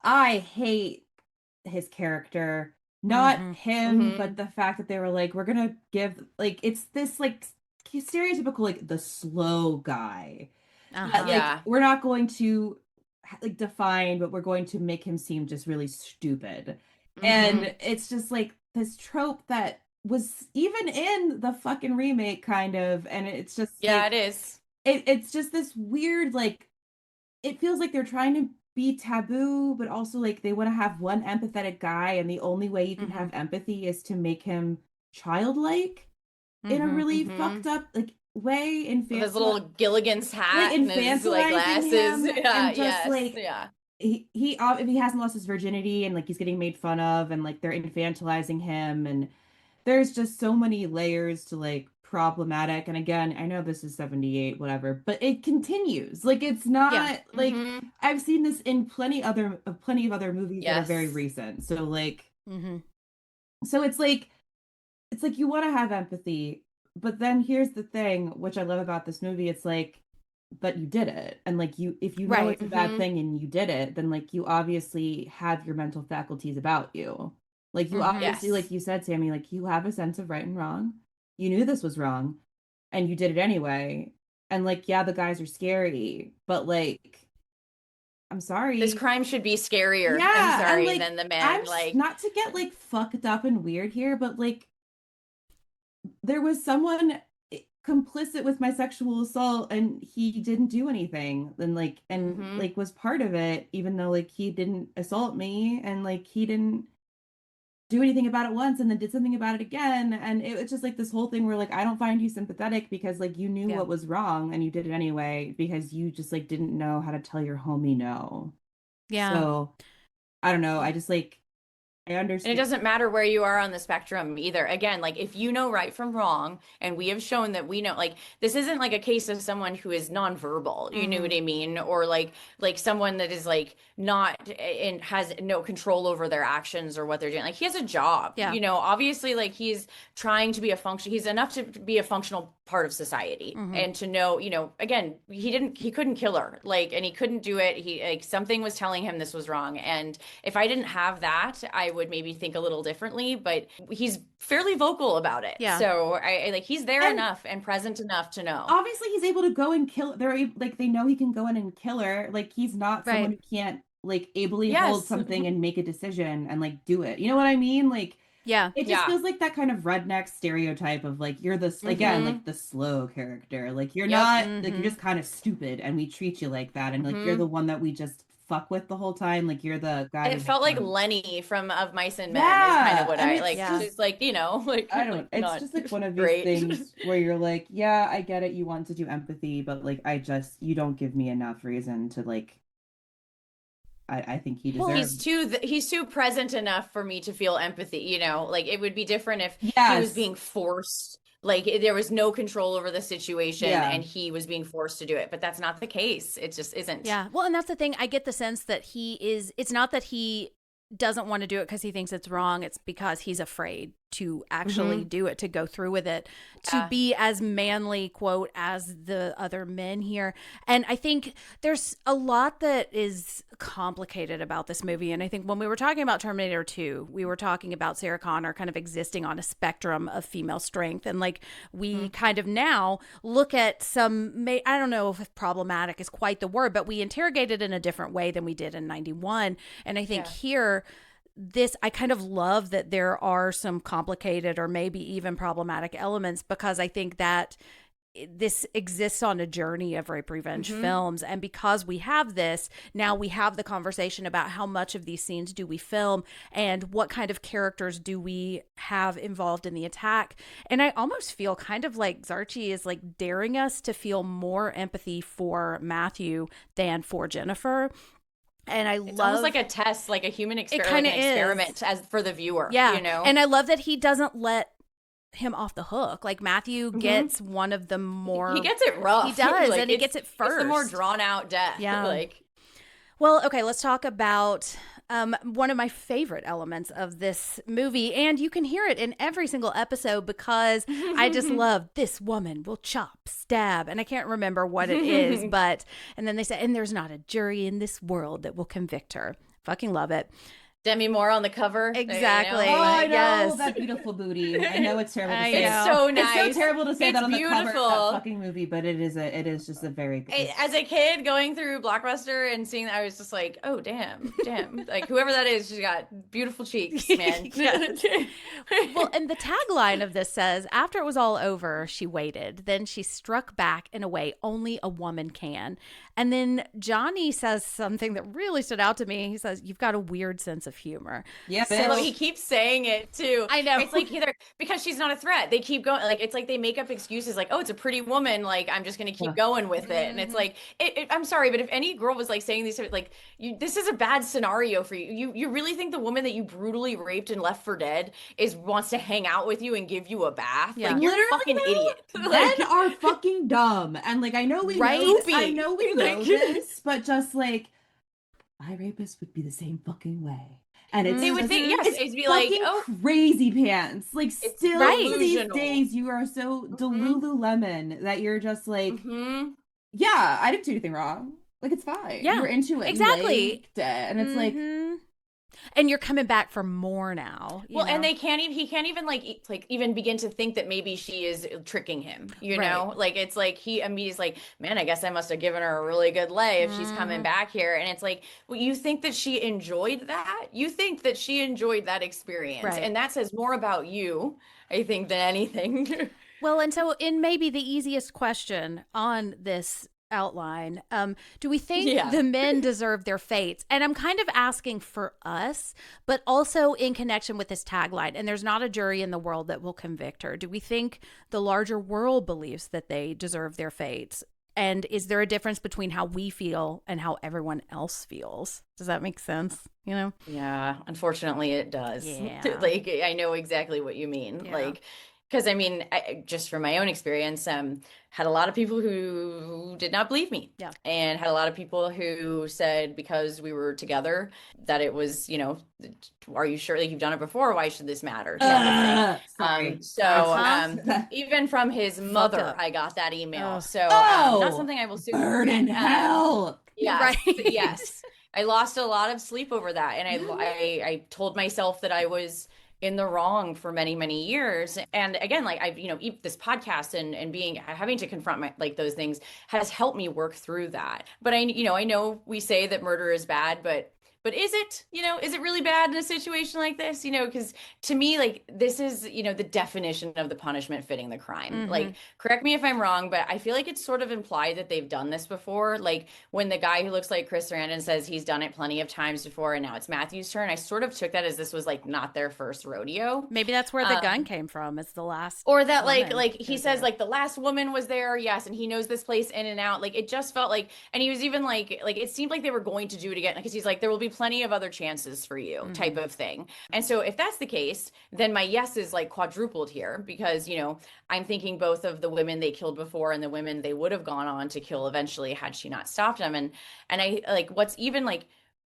I hate his character. Not him, but the fact that they were like, we're gonna give, like, it's this like stereotypical like the slow guy. Like, we're not going to like define, but we're going to make him seem just really stupid. And it's just like this trope that was even in the fucking remake kind of, and it's just it is. It's just this weird, like, it feels like they're trying to be taboo, but also like they want to have one empathetic guy, and the only way you can have empathy is to make him childlike in a really fucked up like way. With his little Gilligan's hat and his like glasses. He if he hasn't lost his virginity and like he's getting made fun of and like they're infantilizing him, and there's just so many layers to like problematic. And again, I know this is 78 whatever, but it continues. Like it's not like I've seen this in plenty of other movies that are very recent. So like so it's like you want to have empathy, but then here's the thing which I love about this movie, it's like, but you did it, and like if you know it's a bad thing and you did it, then like you obviously have your mental faculties about you. Like you obviously, like you said, Sammy, like you have a sense of right and wrong. You knew this was wrong and you did it anyway. And like, yeah, the guys are scary, but like, I'm sorry. This crime should be scarier. Yeah, I'm sorry, like, than the man. Like, not to get like fucked up and weird here, but like there was someone complicit with my sexual assault and he didn't do anything, and like like was part of it, even though like he didn't assault me, and like he didn't do anything about it once and then did something about it again. And it was just like this whole thing where like I don't find you sympathetic because like you knew what was wrong and you did it anyway because you just like didn't know how to tell your homie no. So I don't know, I just like I understand. And it doesn't matter where you are on the spectrum either. Again, like if you know right from wrong, and we have shown that we know, like this isn't like a case of someone who is nonverbal, you know what I mean? Or like someone that is like not and has no control over their actions or what they're doing. Like he has a job, you know, obviously like he's trying to be he's enough to be a functional part of society and to know, you know, again, he couldn't kill her, like, and he couldn't do it. He like something was telling him this was wrong. And if I didn't have that, I would maybe think a little differently, but he's fairly vocal about it. So I like he's there enough and present enough to know. Obviously he's able to go and kill, like they know he can go in and kill her. Like he's not someone who can't like ably hold something and make a decision and like do it. You know what I mean? Like Yeah. It just feels like that kind of redneck stereotype of like, you're this, again, like the slow character. Like, you're not, like, you're just kind of stupid and we treat you like that. And like, you're the one that we just fuck with the whole time. Like, you're the guy. It felt like Lenny from Of Mice and Men is Yeah, kind of what and I it's like. just- She's like, you know, like, I don't, like, it's not just like one of these great. things where you're like, yeah, I get it. You want to do empathy, but like, you don't give me enough reason to like, I think he deserves. He's too present enough for me to feel empathy, you know, like it would be different if he was being forced, like there was no control over the situation and he was being forced to do it, but that's not the case. It just isn't. Yeah. Well, and that's the thing. I get the sense that it's not that he doesn't want to do it because he thinks it's wrong. It's because he's afraid to actually do it, to go through with it, to be as manly, quote, as the other men here. And I think there's a lot that is complicated about this movie. And I think when we were talking about Terminator 2, we were talking about Sarah Connor kind of existing on a spectrum of female strength. And like we kind of now look at I don't know if problematic is quite the word, but we interrogate it in a different way than we did in 91. And I think here, I kind of love that there are some complicated or maybe even problematic elements, because I think that this exists on a journey of rape revenge films. And because we have this, now we have the conversation about how much of these scenes do we film and what kind of characters do we have involved in the attack. And I almost feel kind of like Zarchi is like daring us to feel more empathy for Matthew than for Jennifer. And it's almost like a test, like a human experiment as for the viewer. Yeah. You know? And I love that he doesn't let him off the hook. Like Matthew gets one of the more. He gets it rough. He does, like, and he gets it first. It's the more drawn out death. Yeah. Like. Well, okay, let's talk about one of my favorite elements of this movie, and you can hear it in every single episode because I just love this woman will chop, stab, and I can't remember what it is, and then they say, and there's not a jury in this world that will convict her. Fucking love it. Demi Moore on the cover. Exactly. Oh, I know, yes. that beautiful booty. I know it's terrible to say. It's so nice. It's so terrible to say that on the cover of beautiful. that fucking movie, but it is just a very good. As a kid going through Blockbuster and seeing that, I was just like, oh, damn. Like, whoever that is, she's got beautiful cheeks, man. Well, and the tagline of this says, after it was all over, she waited. Then she struck back in a way only a woman can. And then Johnny says something that really stood out to me. He says, you've got a weird sense of humor. Yeah, so he keeps saying it too. I know. It's like either because she's not a threat, they keep going. Like, it's like they make up excuses like, oh, it's a pretty woman, like I'm just gonna keep going with it. And it's like, I'm sorry, but if any girl was like saying these, like, this is a bad scenario for you. You really think the woman that you brutally raped and left for dead wants to hang out with you and give you a bath? Yeah. Like, you're a fucking idiot. Men are fucking dumb, and like I know we know this, but just like my rapist would be the same fucking way. And it's they would think, yes, it'd be like, oh, crazy pants. Like, still right. these days, you are so Delululemon that you're just like, yeah, I didn't do anything wrong. Like, it's fine. Yeah, you're into it. Exactly. And it's like, and you're coming back for more now. Well, and he can't even like even begin to think that maybe she is tricking him, you know? Like, it's like he's like, man, I guess I must have given her a really good lay if she's coming back here. And it's like, well, you think that she enjoyed that? You think that she enjoyed that experience. Right. And that says more about you, I think, than anything. Well, and so in maybe the easiest question on this outline, do we think the men deserve their fates? And I'm kind of asking for us, but also in connection with this tagline, and there's not a jury in the world that will convict her. Do we think the larger world believes that they deserve their fates? And is there a difference between how we feel and how everyone else feels? Does that make sense? You know? Yeah, unfortunately it does. Yeah. Like, I know exactly what you mean. Yeah. Like, because I mean, just from my own experience, had a lot of people who did not believe me. Yeah. And had a lot of people who said because we were together that it was, you know, are you sure, like, you've done it before? Why should this matter? Even from his mother, I got that email. So not something I will soon burn in hell. Yeah. Right. Yes. I lost a lot of sleep over that. And I told myself that I was in the wrong for many, many years. And again, like I've, you know, this podcast and having to confront those things has helped me work through that. But I know we say that murder is bad, but But is it, is it really bad in a situation like this? Because to me, like, this is, the definition of the punishment fitting the crime. Like, correct me if I'm wrong, but I feel like it's sort of implied that they've done this before. Like, when the guy who looks like Chris Sarandon says he's done it plenty of times before and now it's Matthew's turn, I sort of took that as this was, like, not their first rodeo. Maybe that's where the gun came from. It's the last. Or that, like he says, like, the last woman was there, yes, and he knows this place in and out. Like, it just felt like, and he was even like it seemed like they were going to do it again, because he's like, there will be plenty of other chances for you, type of thing. And so if that's the case, then my yes is like quadrupled here, because I'm thinking both of the women they killed before and the women they would have gone on to kill eventually had she not stopped them. And I like, what's even like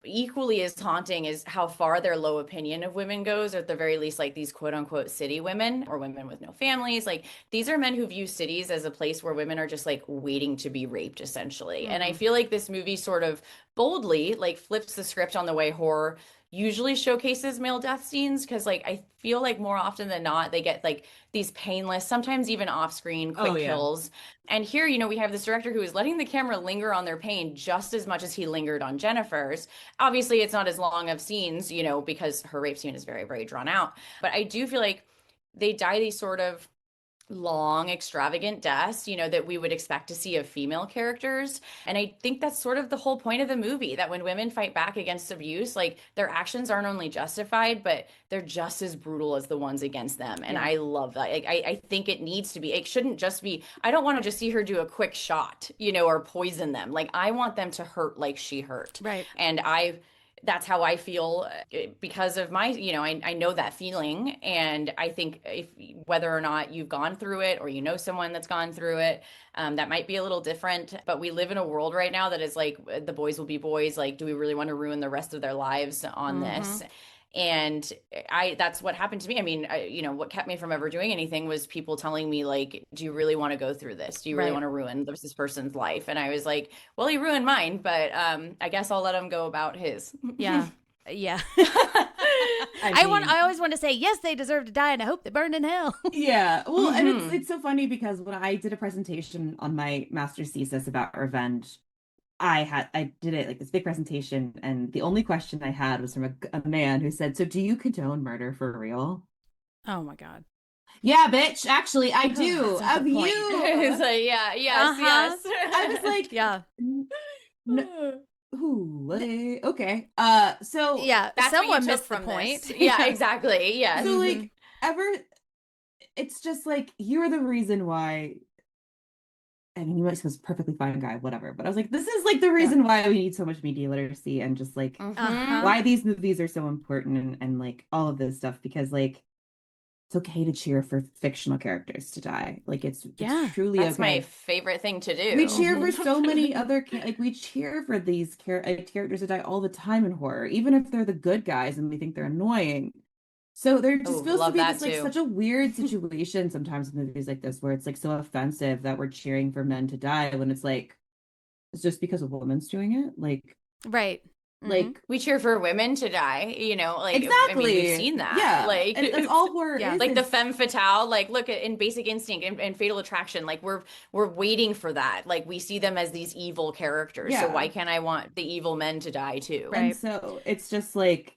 equally as haunting is how far their low opinion of women goes, or at the very least, like, these quote unquote city women or women with no families. Like, these are men who view cities as a place where women are just like waiting to be raped, essentially. And I feel like this movie sort of boldly like flips the script on the way horror usually showcases male death scenes, because like I feel like more often than not they get like these painless, sometimes even off-screen quick kills. And here, we have this director who is letting the camera linger on their pain just as much as he lingered on Jennifer's. Obviously it's not as long of scenes, because her rape scene is very, very drawn out, but I do feel like they die these sort of long, extravagant deaths, that we would expect to see of female characters. And I think that's sort of the whole point of the movie, that when women fight back against abuse, like, their actions aren't only justified, but they're just as brutal as the ones against them. And I love that. Like, I think it needs to be, it shouldn't just be, I don't want to just see her do a quick shot, or poison them. Like, I want them to hurt like she hurt. Right. And that's how I feel, because of my, I know that feeling. And I think whether or not you've gone through it, or someone that's gone through it, that might be a little different. But we live in a world right now that is like, the boys will be boys. Like, do we really want to ruin the rest of their lives on this? And that's what happened to me. I mean, what kept me from ever doing anything was people telling me, like, do you really want to go through this? Do you really want to ruin this person's life? And I was like, well, he ruined mine, but I guess I'll let him go about his. Yeah. I always want to say, yes, they deserve to die, and I hope they burn in hell. Yeah. Well, and it's so funny, because when I did a presentation on my master's thesis about revenge, I did it like this big presentation, and the only question I had was from a man who said, so do you condone murder for real? Oh my God. Yeah, bitch. Actually, I do. Of you. It's like, yes. I was like, yeah. Ooh, okay. So yeah, that's someone missed the point. Yeah, exactly. Yeah. So like, it's just like, you're the reason why. I mean, you might say this perfectly fine guy, whatever. But I was like, this is like the reason why we need so much media literacy, and just like why these movies are so important, and like all of this stuff, because like, it's okay to cheer for fictional characters to die. Like, it's truly that's okay. my favorite thing to do. We cheer for so many other we cheer for these characters to die all the time in horror, even if they're the good guys and we think they're annoying. So there just feels to be this, like, such a weird situation sometimes in movies like this, where it's like so offensive that we're cheering for men to die, when it's like, it's just because a woman's doing it. Like, right. Like, we cheer for women to die, like, exactly. I mean, we've seen that. Yeah. Like, and it's all horror. Yeah. Like the femme fatale, like, look at in Basic Instinct and Fatal Attraction, like, we're waiting for that. Like, we see them as these evil characters. So why can't I want the evil men to die too? Right. And so it's just like,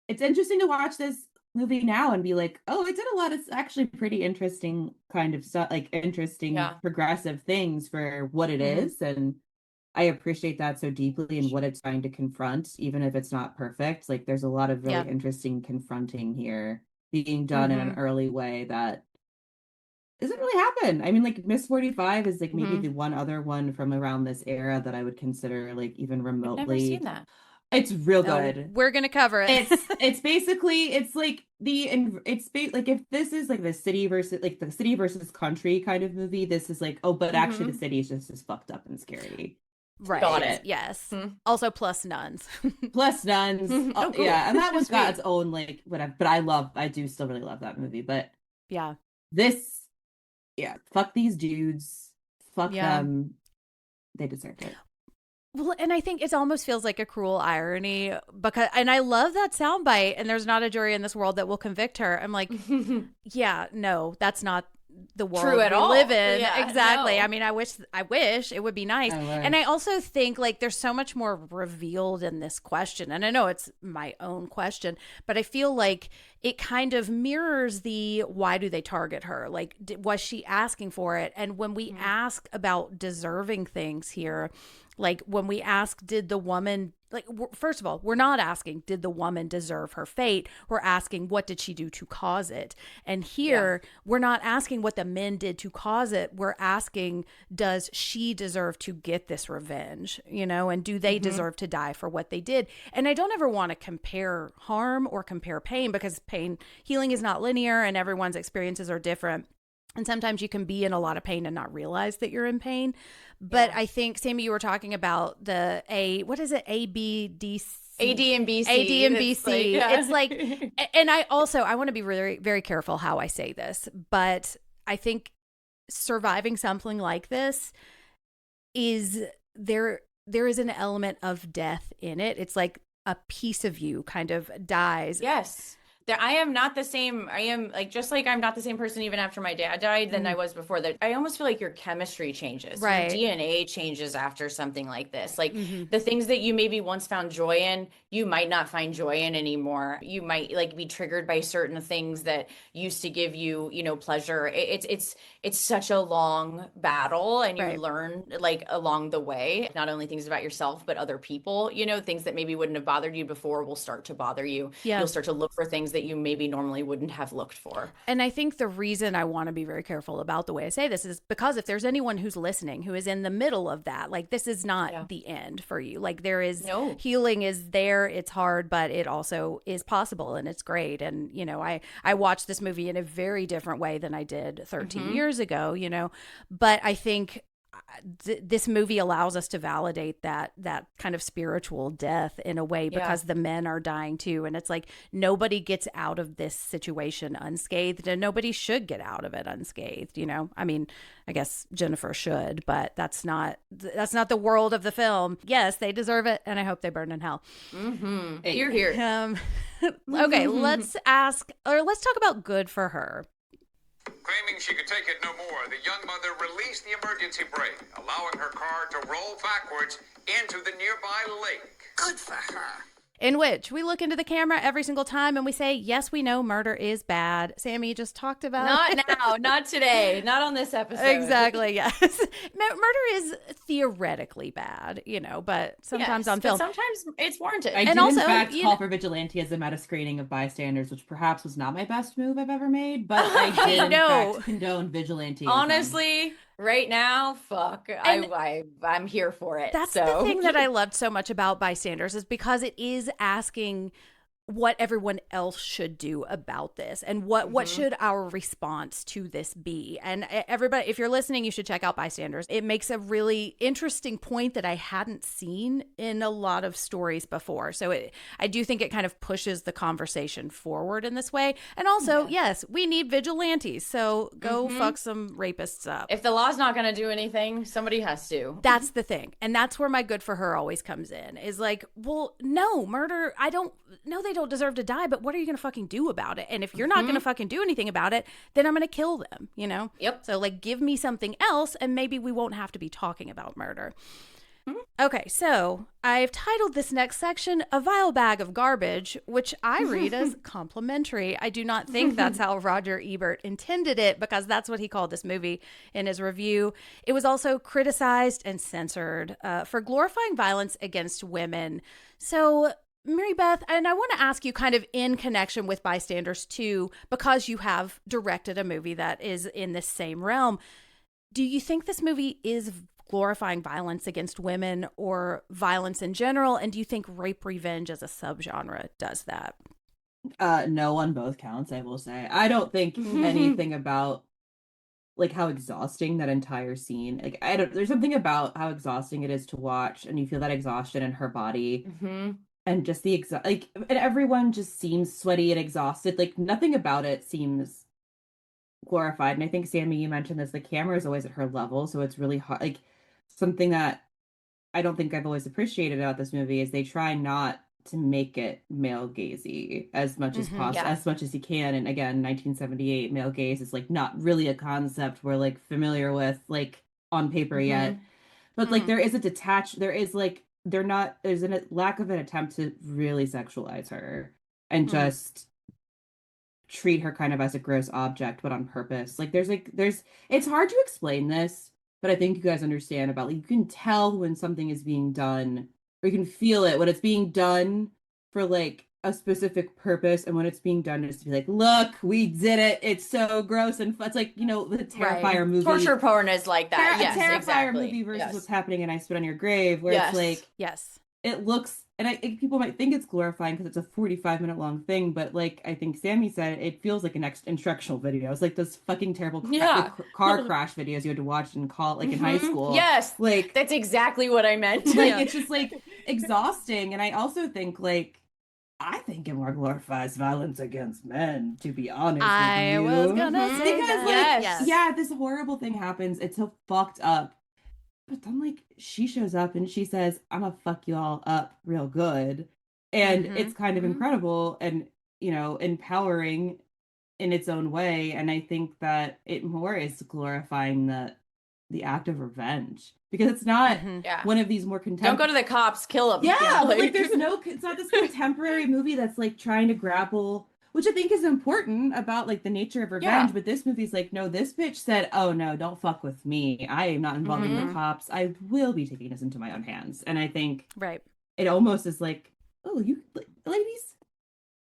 it's interesting to watch this movie now and be like, oh, it did a lot of actually pretty interesting kind of stuff, like interesting progressive things for what it is. And I appreciate that so deeply, and what it's trying to confront, even if it's not perfect. Like, there's a lot of really interesting confronting here being done in an early way that doesn't really happen. I mean, like, Miss 45 is like maybe the one other one from around this era that I would consider like even remotely. I've never seen that. It's real good. We're gonna cover it. It's basically, it's like like, if this is like the city versus country kind of movie, this is like, oh, but actually the city is just as fucked up and scary. Right. Got it. Yes. Also, plus nuns. Plus nuns. Oh, cool. Yeah, and that was got its own like whatever. But I do still really love that movie. But fuck these dudes. Fuck them. They deserved it. Well, and I think it almost feels like a cruel irony, because, and I love that soundbite, and there's not a jury in this world that will convict her. I'm like, yeah, no, that's not the true world at we all. live in. Yeah, Exactly. no. I mean, I wish it would be nice. And I also think like there's so much more revealed in this question. And I know it's my own question, but I feel like it kind of mirrors the why do they target her? Like, was she asking for it? And when we ask about deserving things here, like when we ask, did the woman, like, first of all, we're not asking, did the woman deserve her fate? We're asking, what did she do to cause it? And here, we're not asking what the men did to cause it. We're asking, does she deserve to get this revenge? You know, and do they deserve to die for what they did? And I don't ever want to compare harm or compare pain, because healing is not linear and everyone's experiences are different. And sometimes you can be in a lot of pain and not realize that you're in pain. But I think, Sammy, you were talking about what is it? ABDC? AD and BC. AD and BC. It's like, and I want to be very, very careful how I say this, but I think surviving something like this is there is an element of death in it. It's like a piece of you kind of dies. Yes. I am not the same. I am like, just like I'm not the same person even after my dad died than I was before that. I almost feel like your chemistry changes. Right. Your DNA changes after something like this. Like the things that you maybe once found joy in, you might not find joy in anymore. You might like be triggered by certain things that used to give you, you know, pleasure. It's such a long battle, and you learn like along the way, not only things about yourself, but other people, you know, things that maybe wouldn't have bothered you before will start to bother you. Yeah. You'll start to look for things that you maybe normally wouldn't have looked for. And I think the reason I want to be very careful about the way I say this is because if there's anyone who's listening who is in the middle of that, like this is not the end for you. Like there is healing is there. It's hard, but it also is possible and it's great. And, you know, I watched this movie in a very different way than I did 13 years ago, you know, but I think this movie allows us to validate that kind of spiritual death in a way, because the men are dying too. And it's like nobody gets out of this situation unscathed, and nobody should get out of it unscathed. You know, I mean, I guess Jennifer should, but that's not the world of the film. Yes, they deserve it, and I hope they burn in hell. You're here. Okay, let's talk about good for her. Claiming she could take it no more, the young mother released the emergency brake, allowing her car to roll backwards into the nearby lake. Good for her. In which we look into the camera every single time and we say, yes, we know murder is bad. Sammy just talked about Not now, not today, not on this episode. Exactly, yes. Murder is theoretically bad, you know, but sometimes on film. But sometimes it's warranted. I did in fact call for Vigilantism at a screening of Bystanders, which perhaps was not my best move I've ever made, but I did in fact condone Vigilantism. Honestly, right now, fuck, I'm here for it. That's the thing that I loved so much about Bystanders, is because it is asking what everyone else should do about this, and what should our response to this be. And everybody, if you're listening, you should check out Bystanders. It makes a really interesting point that I hadn't seen in a lot of stories before. So I do think it kind of pushes the conversation forward in this way. And also, yes, we need vigilantes. So go fuck some rapists up. If the law's not going to do anything, somebody has to. That's the thing. And that's where my good for her always comes in, is like, well, no, murder, they don't deserve to die, but what are you going to fucking do about it? And if you're not going to fucking do anything about it, then I'm going to kill them, you know? Yep. So like, give me something else and maybe we won't have to be talking about murder. Okay, so I've titled this next section "A Vile Bag of Garbage," which I read as complimentary. I do not think that's how Roger Ebert intended it, because that's what he called this movie in his review. It was also criticized and censored for glorifying violence against women. So, Mary Beth, and I want to ask you kind of in connection with Bystanders too, because you have directed a movie that is in this same realm. Do you think this movie is glorifying violence against women or violence in general? And do you think rape revenge as a subgenre does that? No, on both counts, I will say. I don't think anything about like how exhausting that entire scene. Like there's something about how exhausting it is to watch, and you feel that exhaustion in her body. And just the and everyone just seems sweaty and exhausted. Like nothing about it seems glorified. And I think, Sammy, you mentioned this, the camera is always at her level, so it's really hard. Like something that I don't think I've always appreciated about this movie is they try not to make it male gazy as much as possible, as much as he can. And again, 1978 male gaze is like not really a concept we're like familiar with like on paper yet. But like there is a detached, there is like there's a lack of an attempt to really sexualize her and just treat her kind of as a gross object, but on purpose. Like there's it's hard to explain this, but I think you guys understand about like you can tell when something is being done, or you can feel it when it's being done for like a specific purpose, and when it's being done is to be like, look, we did it. It's so gross and fun. It's like, you know, the Terrifier movie. Torture porn is like that. Yes, Terrifier exactly. movie versus What's Happening in I Spit on Your Grave, where it's like, it looks, and I think people might think it's glorifying because it's a 45-minute long thing, but like I think Sammy said, it feels like an instructional video. It's like those fucking terrible car crash videos you had to watch in in high school. Yes, like that's exactly what I meant. Like it's just like exhausting, and I also think like I think it more glorifies violence against men, to be honest with you. I was gonna say because that. Like, yeah, this horrible thing happens. It's so fucked up. But then, like, she shows up and she says, I'm gonna fuck you all up real good. And it's kind of incredible and, you know, empowering in its own way. And I think that it more is glorifying the act of revenge. Because it's not one of these more contemporary... Don't go to the cops, kill them. Yeah, but like there's no... It's not this contemporary movie that's like trying to grapple... Which I think is important about like the nature of revenge, but this movie's like, no, this bitch said, oh no, don't fuck with me. I am not involving the cops. I will be taking this into my own hands. And I think it almost is like, oh, you ladies,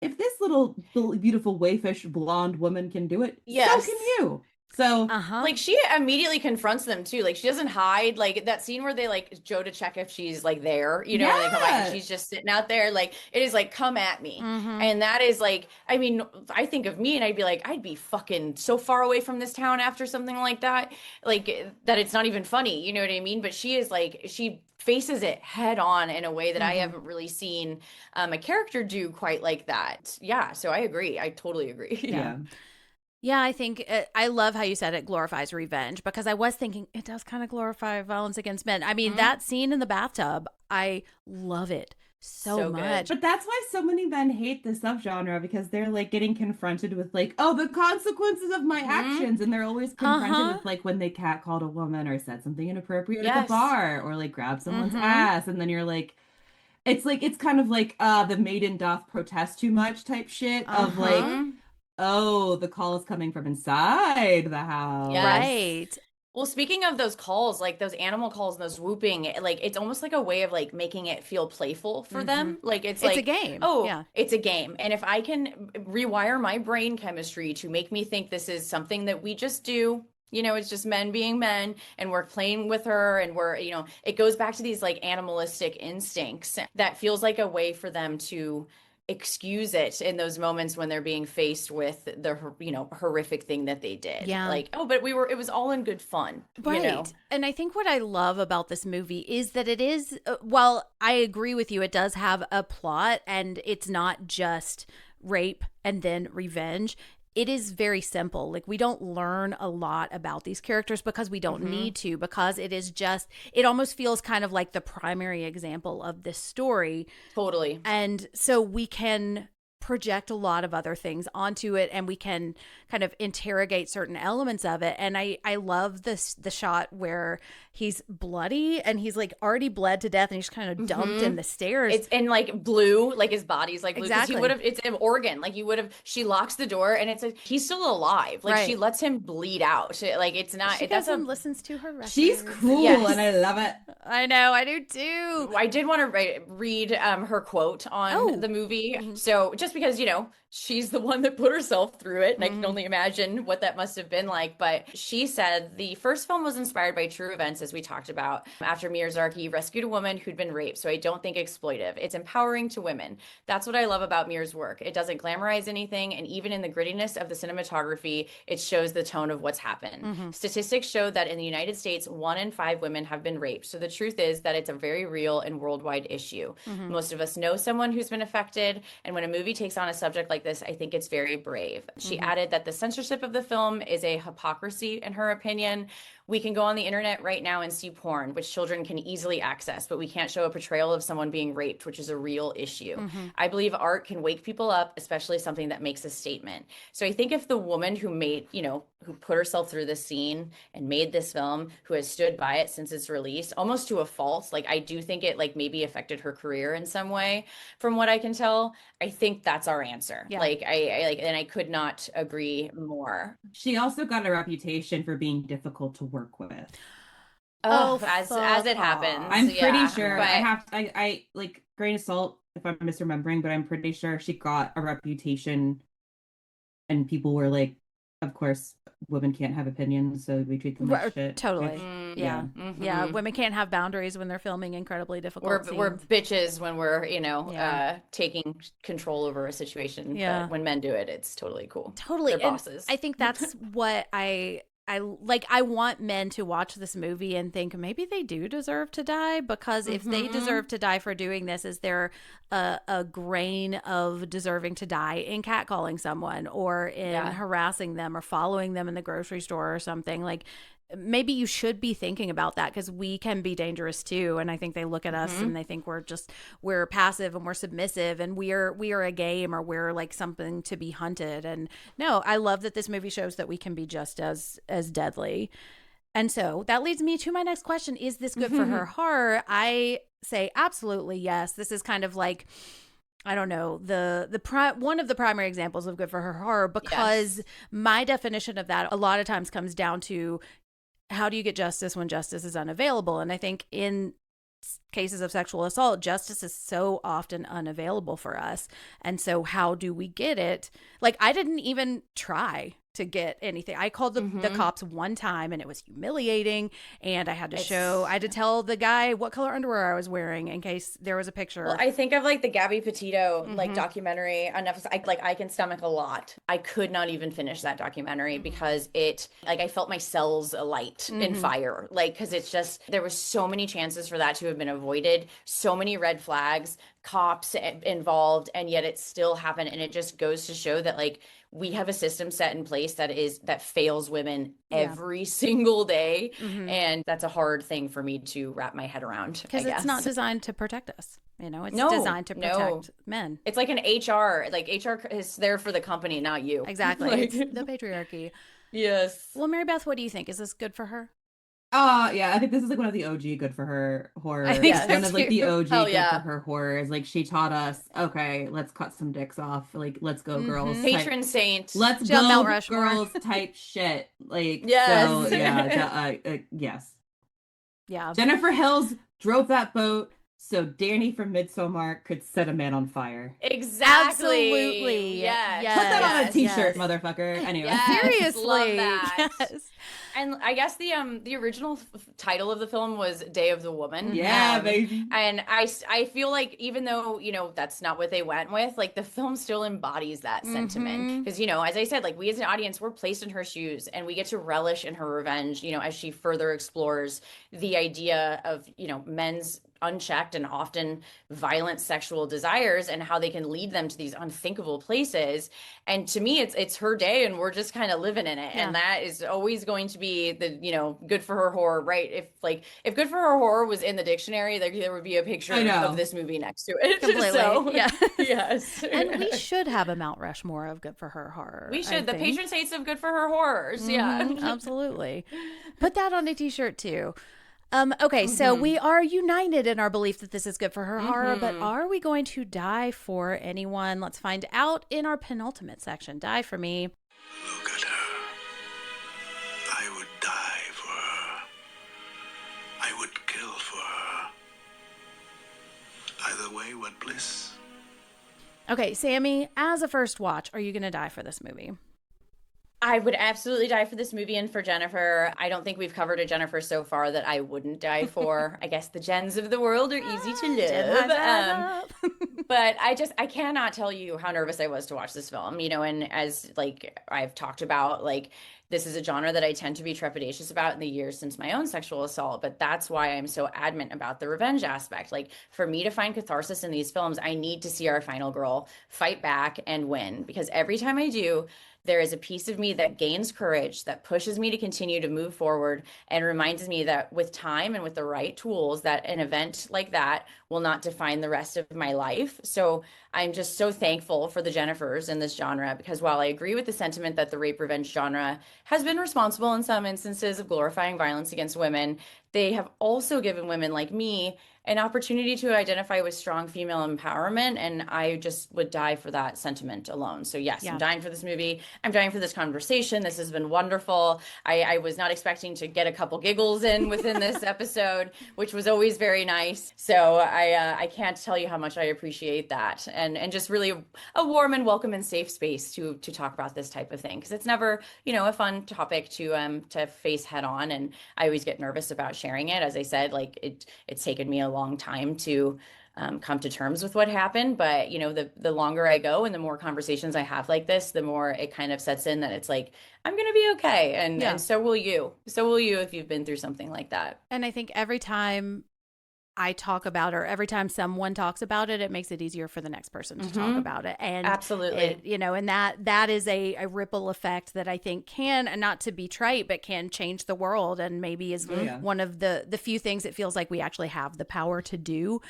if this little beautiful wayfish blonde woman can do it, so can you. So like she immediately confronts them too. Like she doesn't hide. Like that scene where they like Joe to check if she's like there, you know, when they come back and she's just sitting out there. Like it is like, come at me. And that is like, I mean, I think of me and I'd be like, I'd be fucking so far away from this town after something like that. Like that it's not even funny, you know what I mean? But she is like, she faces it head on in a way that I haven't really seen a character do quite like that. Yeah. So I agree. I totally agree. Yeah, I think I love how you said it glorifies revenge, because I was thinking it does kind of glorify violence against men. I mean, that scene in the bathtub, I love it so much. But that's why so many men hate the subgenre, because they're like getting confronted with like, oh, the consequences of my actions. And they're always confronted with like when they catcalled a woman or said something inappropriate at the bar or like grabbed someone's ass. And then you're like, it's kind of like the maiden doth protest too much type shit of like, oh, the call is coming from inside the house. Yes. Right. Well, speaking of those calls, like those animal calls and those whooping, like it's almost like a way of like making it feel playful for them. Like it's like a game. Oh, it's a game. And if I can rewire my brain chemistry to make me think this is something that we just do, you know, it's just men being men and we're playing with her and we're, you know, it goes back to these like animalistic instincts that feels like a way for them to excuse it in those moments when they're being faced with the, you know, horrific thing that they did. Like, oh, but it was all in good fun. Right. You know? And I think what I love about this movie is that it is, while I agree with you, it does have a plot and it's not just rape and then revenge. It is very simple. Like we don't learn a lot about these characters because we don't need to, because it is just, it almost feels kind of like the primary example of this story. Totally. And so we can project a lot of other things onto it and we can kind of interrogate certain elements of it. And I love the shot where he's bloody and he's like already bled to death and he's kind of dumped in the stairs. It's in like blue, like his body's like blue. Exactly. He would have, it's an organ. Like you would have, she locks the door and it's he's still alive. Like she lets him bleed out. Like it's not, she goes and listens to her records. She's cool and I love it. I know, I do too. I did want to read her quote on the movie. So just because, you know, she's the one that put herself through it, and I can only imagine what that must have been like. But she said the first film was inspired by true events, as we talked about, after Meir Zarchi rescued a woman who'd been raped. So I don't think exploitive. It's empowering to women. That's what I love about Meir's work. It doesn't glamorize anything, and even in the grittiness of the cinematography, it shows the tone of what's happened. Statistics show that in the United States, 1 in 5 women have been raped. So the truth is that it's a very real and worldwide issue. Most of us know someone who's been affected, and when a movie takes on a subject like this, I think it's very brave. She added that the censorship of the film is a hypocrisy, in her opinion. we can go on the internet right now and see porn, which children can easily access, but we can't show a portrayal of someone being raped, which is a real issue. I believe art can wake people up, especially something that makes a statement. So I think if the woman who made, who put herself through this scene and made this film, who has stood by it since its release, almost to a fault, like I do think it like maybe affected her career in some way, from what I can tell. I think that's our answer. Yeah. Like and I could not agree more. She also got a reputation for being difficult to work with. As it happens. I'm pretty sure. But I like grain of salt if I'm misremembering, but I'm pretty sure she got a reputation, and people were like, of course, women can't have opinions, so we treat them like shit. Totally. Yeah. Yeah. Women can't have boundaries when they're filming incredibly difficult scenes. We're bitches when we're, taking control over a situation. Yeah. But when men do it, it's totally cool. Totally. They're bosses. I think that's what I like. I want men to watch this movie and think maybe they do deserve to die, because if they deserve to die for doing this, is there a grain of deserving to die in catcalling someone or in harassing them or following them in the grocery store or something? Like, maybe you should be thinking about that, because we can be dangerous too. And I think they look at us and they think we're passive and we're submissive and we are a game, or we're like something to be hunted. And no, I love that this movie shows that we can be just as deadly. And so that leads me to my next question. Is this good for her horror? I say absolutely yes. This is kind of like, I don't know, one of the primary examples of good for her horror, because my definition of that a lot of times comes down to, how do you get justice when justice is unavailable? And I think in cases of sexual assault, justice is so often unavailable for us. And so how do we get it? Like, I didn't even try to get anything. I called the cops one time and it was humiliating, and I had to tell the guy what color underwear I was wearing in case there was a picture. Well, I think of like the Gabby Petito like documentary on Netflix. I Can Stomach a Lot. I could not even finish that documentary because I felt my cells alight in fire. Like, because it's just, there was so many chances for that to have been avoided, so many red flags, cops involved, and yet it still happened. And it just goes to show that like, we have a system set in place that fails women every single day. And that's a hard thing for me to wrap my head around. Because it's not designed to protect us. It's designed to protect men. It's like an HR. Like, HR is there for the company, not you. Exactly. Like, it's the patriarchy. Yes. Well, Mary Beth, what do you think? Is this good for her? Yeah, I think this is like one of the OG good for her horror. I think so one of like the OG good yeah. for her horrors. Like, she taught us, okay, let's cut some dicks off. Like, let's go, girls. Patron saint. Let's Jump Mount go, Rushmore. girls type shit. Like, Yes. so, yeah, yes. Yeah. Jennifer Hills drove that boat so Danny from Midsommar could set a man on fire. Exactly. Absolutely. Yes. Put that on a t-shirt, yes. motherfucker. Anyway. Yes. Seriously. Love that. Yes. And I guess the original title of the film was Day of the Woman. Yeah, baby. And I feel like, even though, that's not what they went with, like, the film still embodies that sentiment. Because, as I said, like, we as an audience, we're placed in her shoes and we get to relish in her revenge, as she further explores the idea of, men's unchecked and often violent sexual desires and how they can lead them to these unthinkable places. And to me, it's her day and we're just kind of living in it. Yeah. And that is always going to be the, good for her horror, right? If good for her horror was in the dictionary, there would be a picture of this movie next to it. Completely. So, yeah. Yes. And we should have a Mount Rushmore of good for her horror. We should. The patron saints of good for her horrors. Yeah. Absolutely. Put that on a t-shirt too. Okay, so we are united in our belief that this is good for her horror, but are we going to die for anyone? Let's find out in our penultimate section. Die for me. Look at her. I would die for her. I would kill for her. Either way, what bliss. Okay, Sammy, as a first watch, are you going to die for this movie? I would absolutely die for this movie and for Jennifer. I don't think we've covered a Jennifer so far that I wouldn't die for. I guess the Jens of the world are easy to love. But I cannot tell you how nervous I was to watch this film, and as like I've talked about, like this is a genre that I tend to be trepidatious about in the years since my own sexual assault, but that's why I'm so adamant about the revenge aspect. Like, for me to find catharsis in these films, I need to see our final girl fight back and win, because every time I do, there is a piece of me that gains courage, that pushes me to continue to move forward, and reminds me that with time and with the right tools, that an event like that will not define the rest of my life. So I'm just so thankful for the Jennifers in this genre, because while I agree with the sentiment that the rape revenge genre has been responsible in some instances of glorifying violence against women, they have also given women like me an opportunity to identify with strong female empowerment. And I just would die for that sentiment alone. So yes, I'm dying for this movie. I'm dying for this conversation. This has been wonderful. I was not expecting to get a couple giggles in within this episode, which was always very nice. So I can't tell you how much I appreciate that. And just really a warm and welcome and safe space to talk about this type of thing. Because it's never, a fun topic to face head on. And I always get nervous about sharing it. As I said, like it's taken me a long time to come to terms with what happened, but the longer I go and the more conversations I have like this, the more it kind of sets in that it's like, I'm gonna be okay, and so will you if you've been through something like that. And I think every time I talk about, or every time someone talks about it, it makes it easier for the next person to talk about it. And absolutely, and that is a ripple effect that I think can, and not to be trite, but can change the world, and maybe is one of the few things it feels like we actually have the power to do.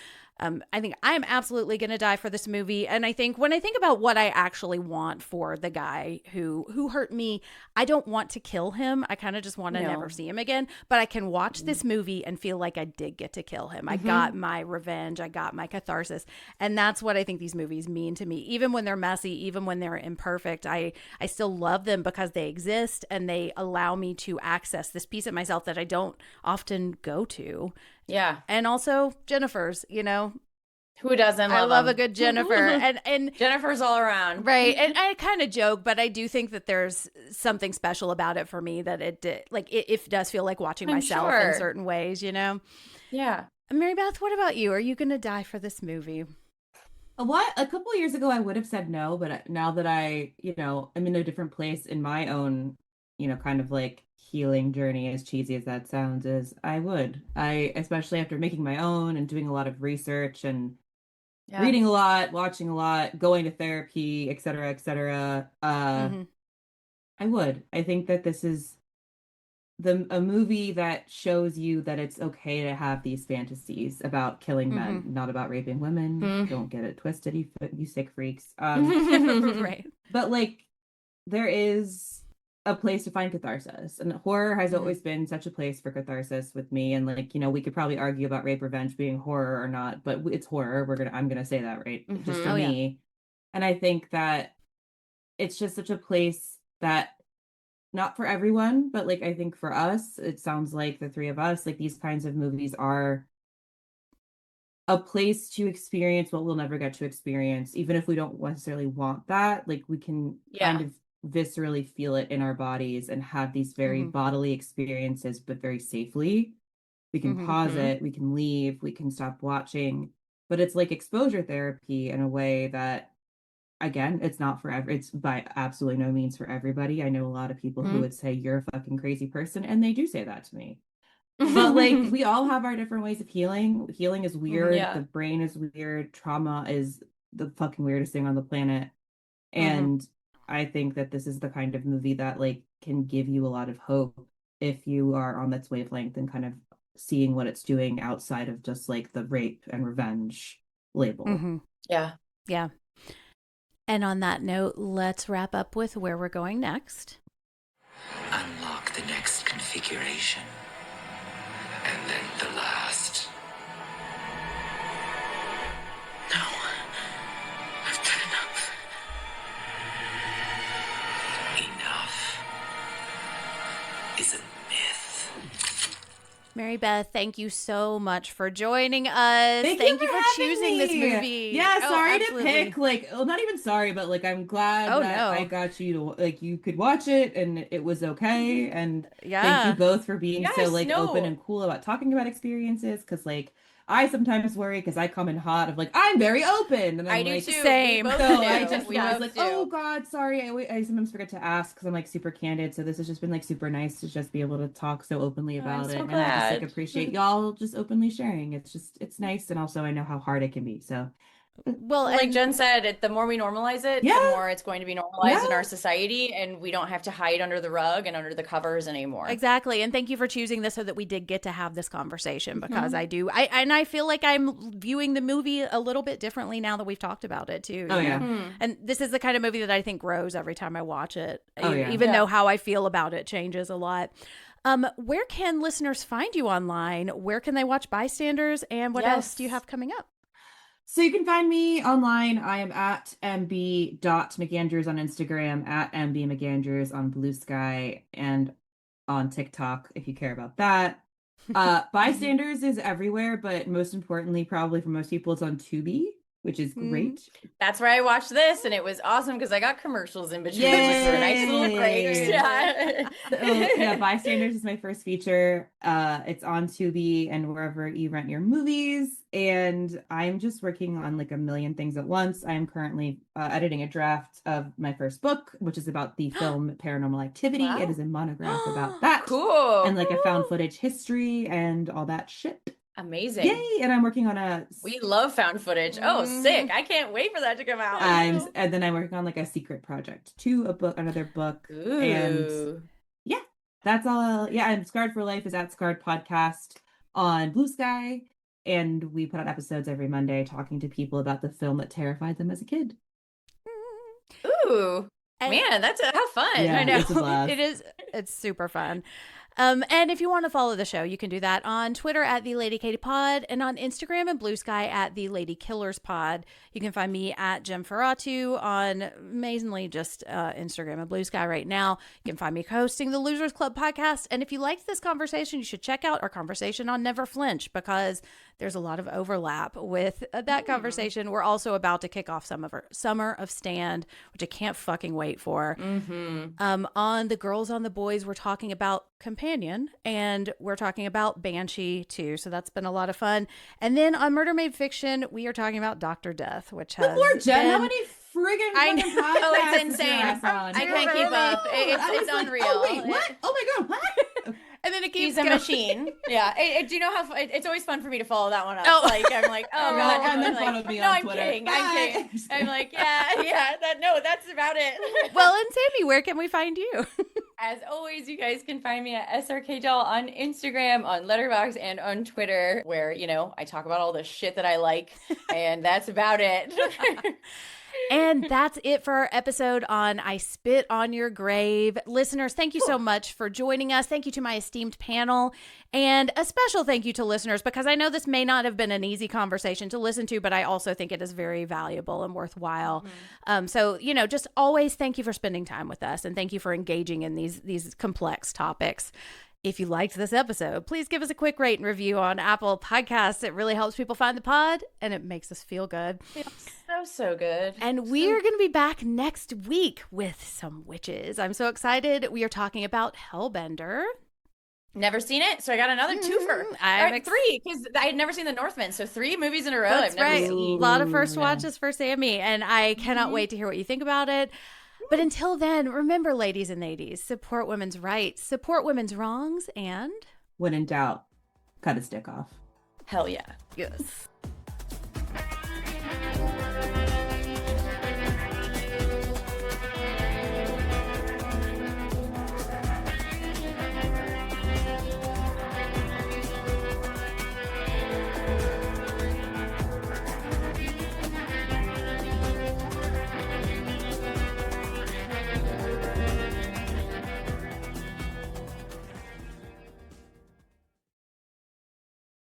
I think I'm absolutely going to die for this movie. And I think when I think about what I actually want for the guy who hurt me, I don't want to kill him. I kind of just want to never see him again. But I can watch this movie and feel like I did get to kill him. I got my revenge. I got my catharsis. And that's what I think these movies mean to me. Even when they're messy, even when they're imperfect, I still love them because they exist and they allow me to access this piece of myself that I don't often go to. Yeah. And also Jennifer's, Who doesn't love I love them? a good Jennifer. and Jennifer's all around. Right. And I kind of joke, but I do think that there's something special about it for me, that it does feel like watching myself in certain ways, Yeah. Mary Beth, what about you? Are you going to die for this movie? A couple of years ago, I would have said no, but now that I'm in a different place in my own, kind of like healing journey, as cheesy as that sounds, I would. Especially after making my own and doing a lot of research and reading a lot, watching a lot, going to therapy, et cetera, et cetera. I would. I think that this is a movie that shows you that it's okay to have these fantasies about killing men, not about raping women. Don't get it twisted, you sick freaks. Right. But like, there is a place to find catharsis, and horror has always been such a place for catharsis with me. And like, we could probably argue about rape revenge being horror or not, but it's horror. I'm gonna say that, right? Just for me. Yeah. And I think that it's just such a place that, not for everyone, but like, I think for us, it sounds like the three of us, like, these kinds of movies are a place to experience what we'll never get to experience, even if we don't necessarily want that. Like, we can kind of viscerally feel it in our bodies and have these very bodily experiences, but very safely. We can pause it, we can leave, we can stop watching, but it's like exposure therapy in a way that, again, it's not for it's by absolutely no means for everybody. I know a lot of people who would say you're a fucking crazy person, and they do say that to me. But like, we all have our different ways of healing. Healing is weird. The brain is weird. Trauma is the fucking weirdest thing on the planet. And I think that this is the kind of movie that like can give you a lot of hope if you are on that wavelength and kind of seeing what it's doing outside of just like the rape and revenge label. Yeah. And on that note, let's wrap up with where we're going next. Unlock the next configuration. And then the last. No. I've done enough. Enough is a myth. Mary Beth, thank you so much for joining us. Thank you for choosing this movie. Yeah, sorry to pick, like, well, not even sorry, but like, I'm glad that I got you to, like, you could watch it and it was okay. And thank you both for being so like open and cool about talking about experiences. Cause like, I sometimes worry because I come in hot of like, I'm very open. And I'm I do like, too. Same. We both so do. I just We was both like, do. oh God, sorry. I sometimes forget to ask because I'm like super candid. So this has just been like super nice to just be able to talk so openly about it. so And I just like glad. appreciate y'all just openly sharing. It's nice. And also I know how hard it can be. So Well, Like and Jen said, the more we normalize it, yeah, the more it's going to be yeah. normalized in our society, and we don't have to hide under the rug and under the covers anymore. exactly. And thank you for choosing this so that we did get to have this conversation, because I feel like I'm viewing the movie a little bit differently now that we've talked about it too. Oh, yeah. And this is the kind of movie that I think grows every time I watch it. Oh, yeah. Even though how I feel about it changes a lot. Where can listeners find you online? Where can they watch Bystanders? And what else do you have coming up? So you can find me online. I am at mb.mcandrews on Instagram, at mbmcandrews on Blue Sky, and on TikTok if you care about that. Bystanders is everywhere, but most importantly, probably for most people, it's on Tubi, which is great. That's where I watched this, and it was awesome because I got commercials in between, which were a nice little break. Yeah. Yeah, Bystanders is my first feature. It's on Tubi and wherever you rent your movies. And I'm just working on like a million things at once. I am currently editing a draft of my first book, which is about the film Paranormal Activity. Wow. It is a monograph about that. Cool. And like a found footage history and all that shit. Amazing. Yay! And I'm working on We love found footage. Oh, sick. I can't wait for that to come out. and then I'm working on like a secret project too, another book. Ooh. And yeah, that's all. Yeah, and Scarred for Life is at Scarred Podcast on Blue Sky. And we put out episodes every Monday talking to people about the film that terrified them as a kid. Ooh. Man, that's how fun. Yeah, I know. it's a blast. It is. It's super fun. And if you want to follow the show, you can do that on Twitter at The Lady Katie Pod, and on Instagram and Blue Sky at The Lady Killers Pod. You can find me at Jem Ferratu on amazingly just Instagram and Blue Sky right now. You can find me hosting the Losers Club podcast. And if you liked this conversation, you should check out our conversation on Never Flinch, because there's a lot of overlap with that conversation. We're also about to kick off Summer of Stand, which I can't fucking wait for. On The Girls on the Boys, we're talking about Companion, and we're talking about Banshee too, so that's been a lot of fun. And then on Murder Made Fiction, we are talking about Dr. Death, which has Poor Jen, how been... many friggin' I fucking know. podcasts Oh, it's is insane. your ass on? I can't keep up. It's like, unreal. oh wait, what? Oh my God, what? And then it keeps He's a going. machine. Yeah. Do you know how it's always fun for me to follow that one up? Oh. Like, I'm like, oh God. and then I'm like, follow me no, on I'm Twitter. kidding. Bye. I'm kidding. I'm like, that's about it. Well, and Sammy, where can we find you? As always, you guys can find me at SRKDoll on Instagram, on Letterboxd, and on Twitter, where, I talk about all the shit that I like, and that's about it. And that's it for our episode on I Spit on Your Grave. Listeners, thank you so much for joining us. Thank you to my esteemed panel. And a special thank you to listeners, because I know this may not have been an easy conversation to listen to, but I also think it is very valuable and worthwhile. So, just always thank you for spending time with us, and thank you for engaging in these complex topics. If you liked this episode, please give us a quick rate and review on Apple Podcasts. It really helps people find the pod, and it makes us feel good. So good. And we are going to be back next week with some witches. I'm so excited. We are talking about Hellbender. Never seen it, so I got another twofer. Three, because I had never seen The Northman, so 3 movies in a row That's I've never right. seen. A lot of first watches for Sammy, and I cannot wait to hear what you think about it. But until then, remember, ladies and ladies, support women's rights, support women's wrongs, and When in doubt, cut his dick off. Hell yeah. yes.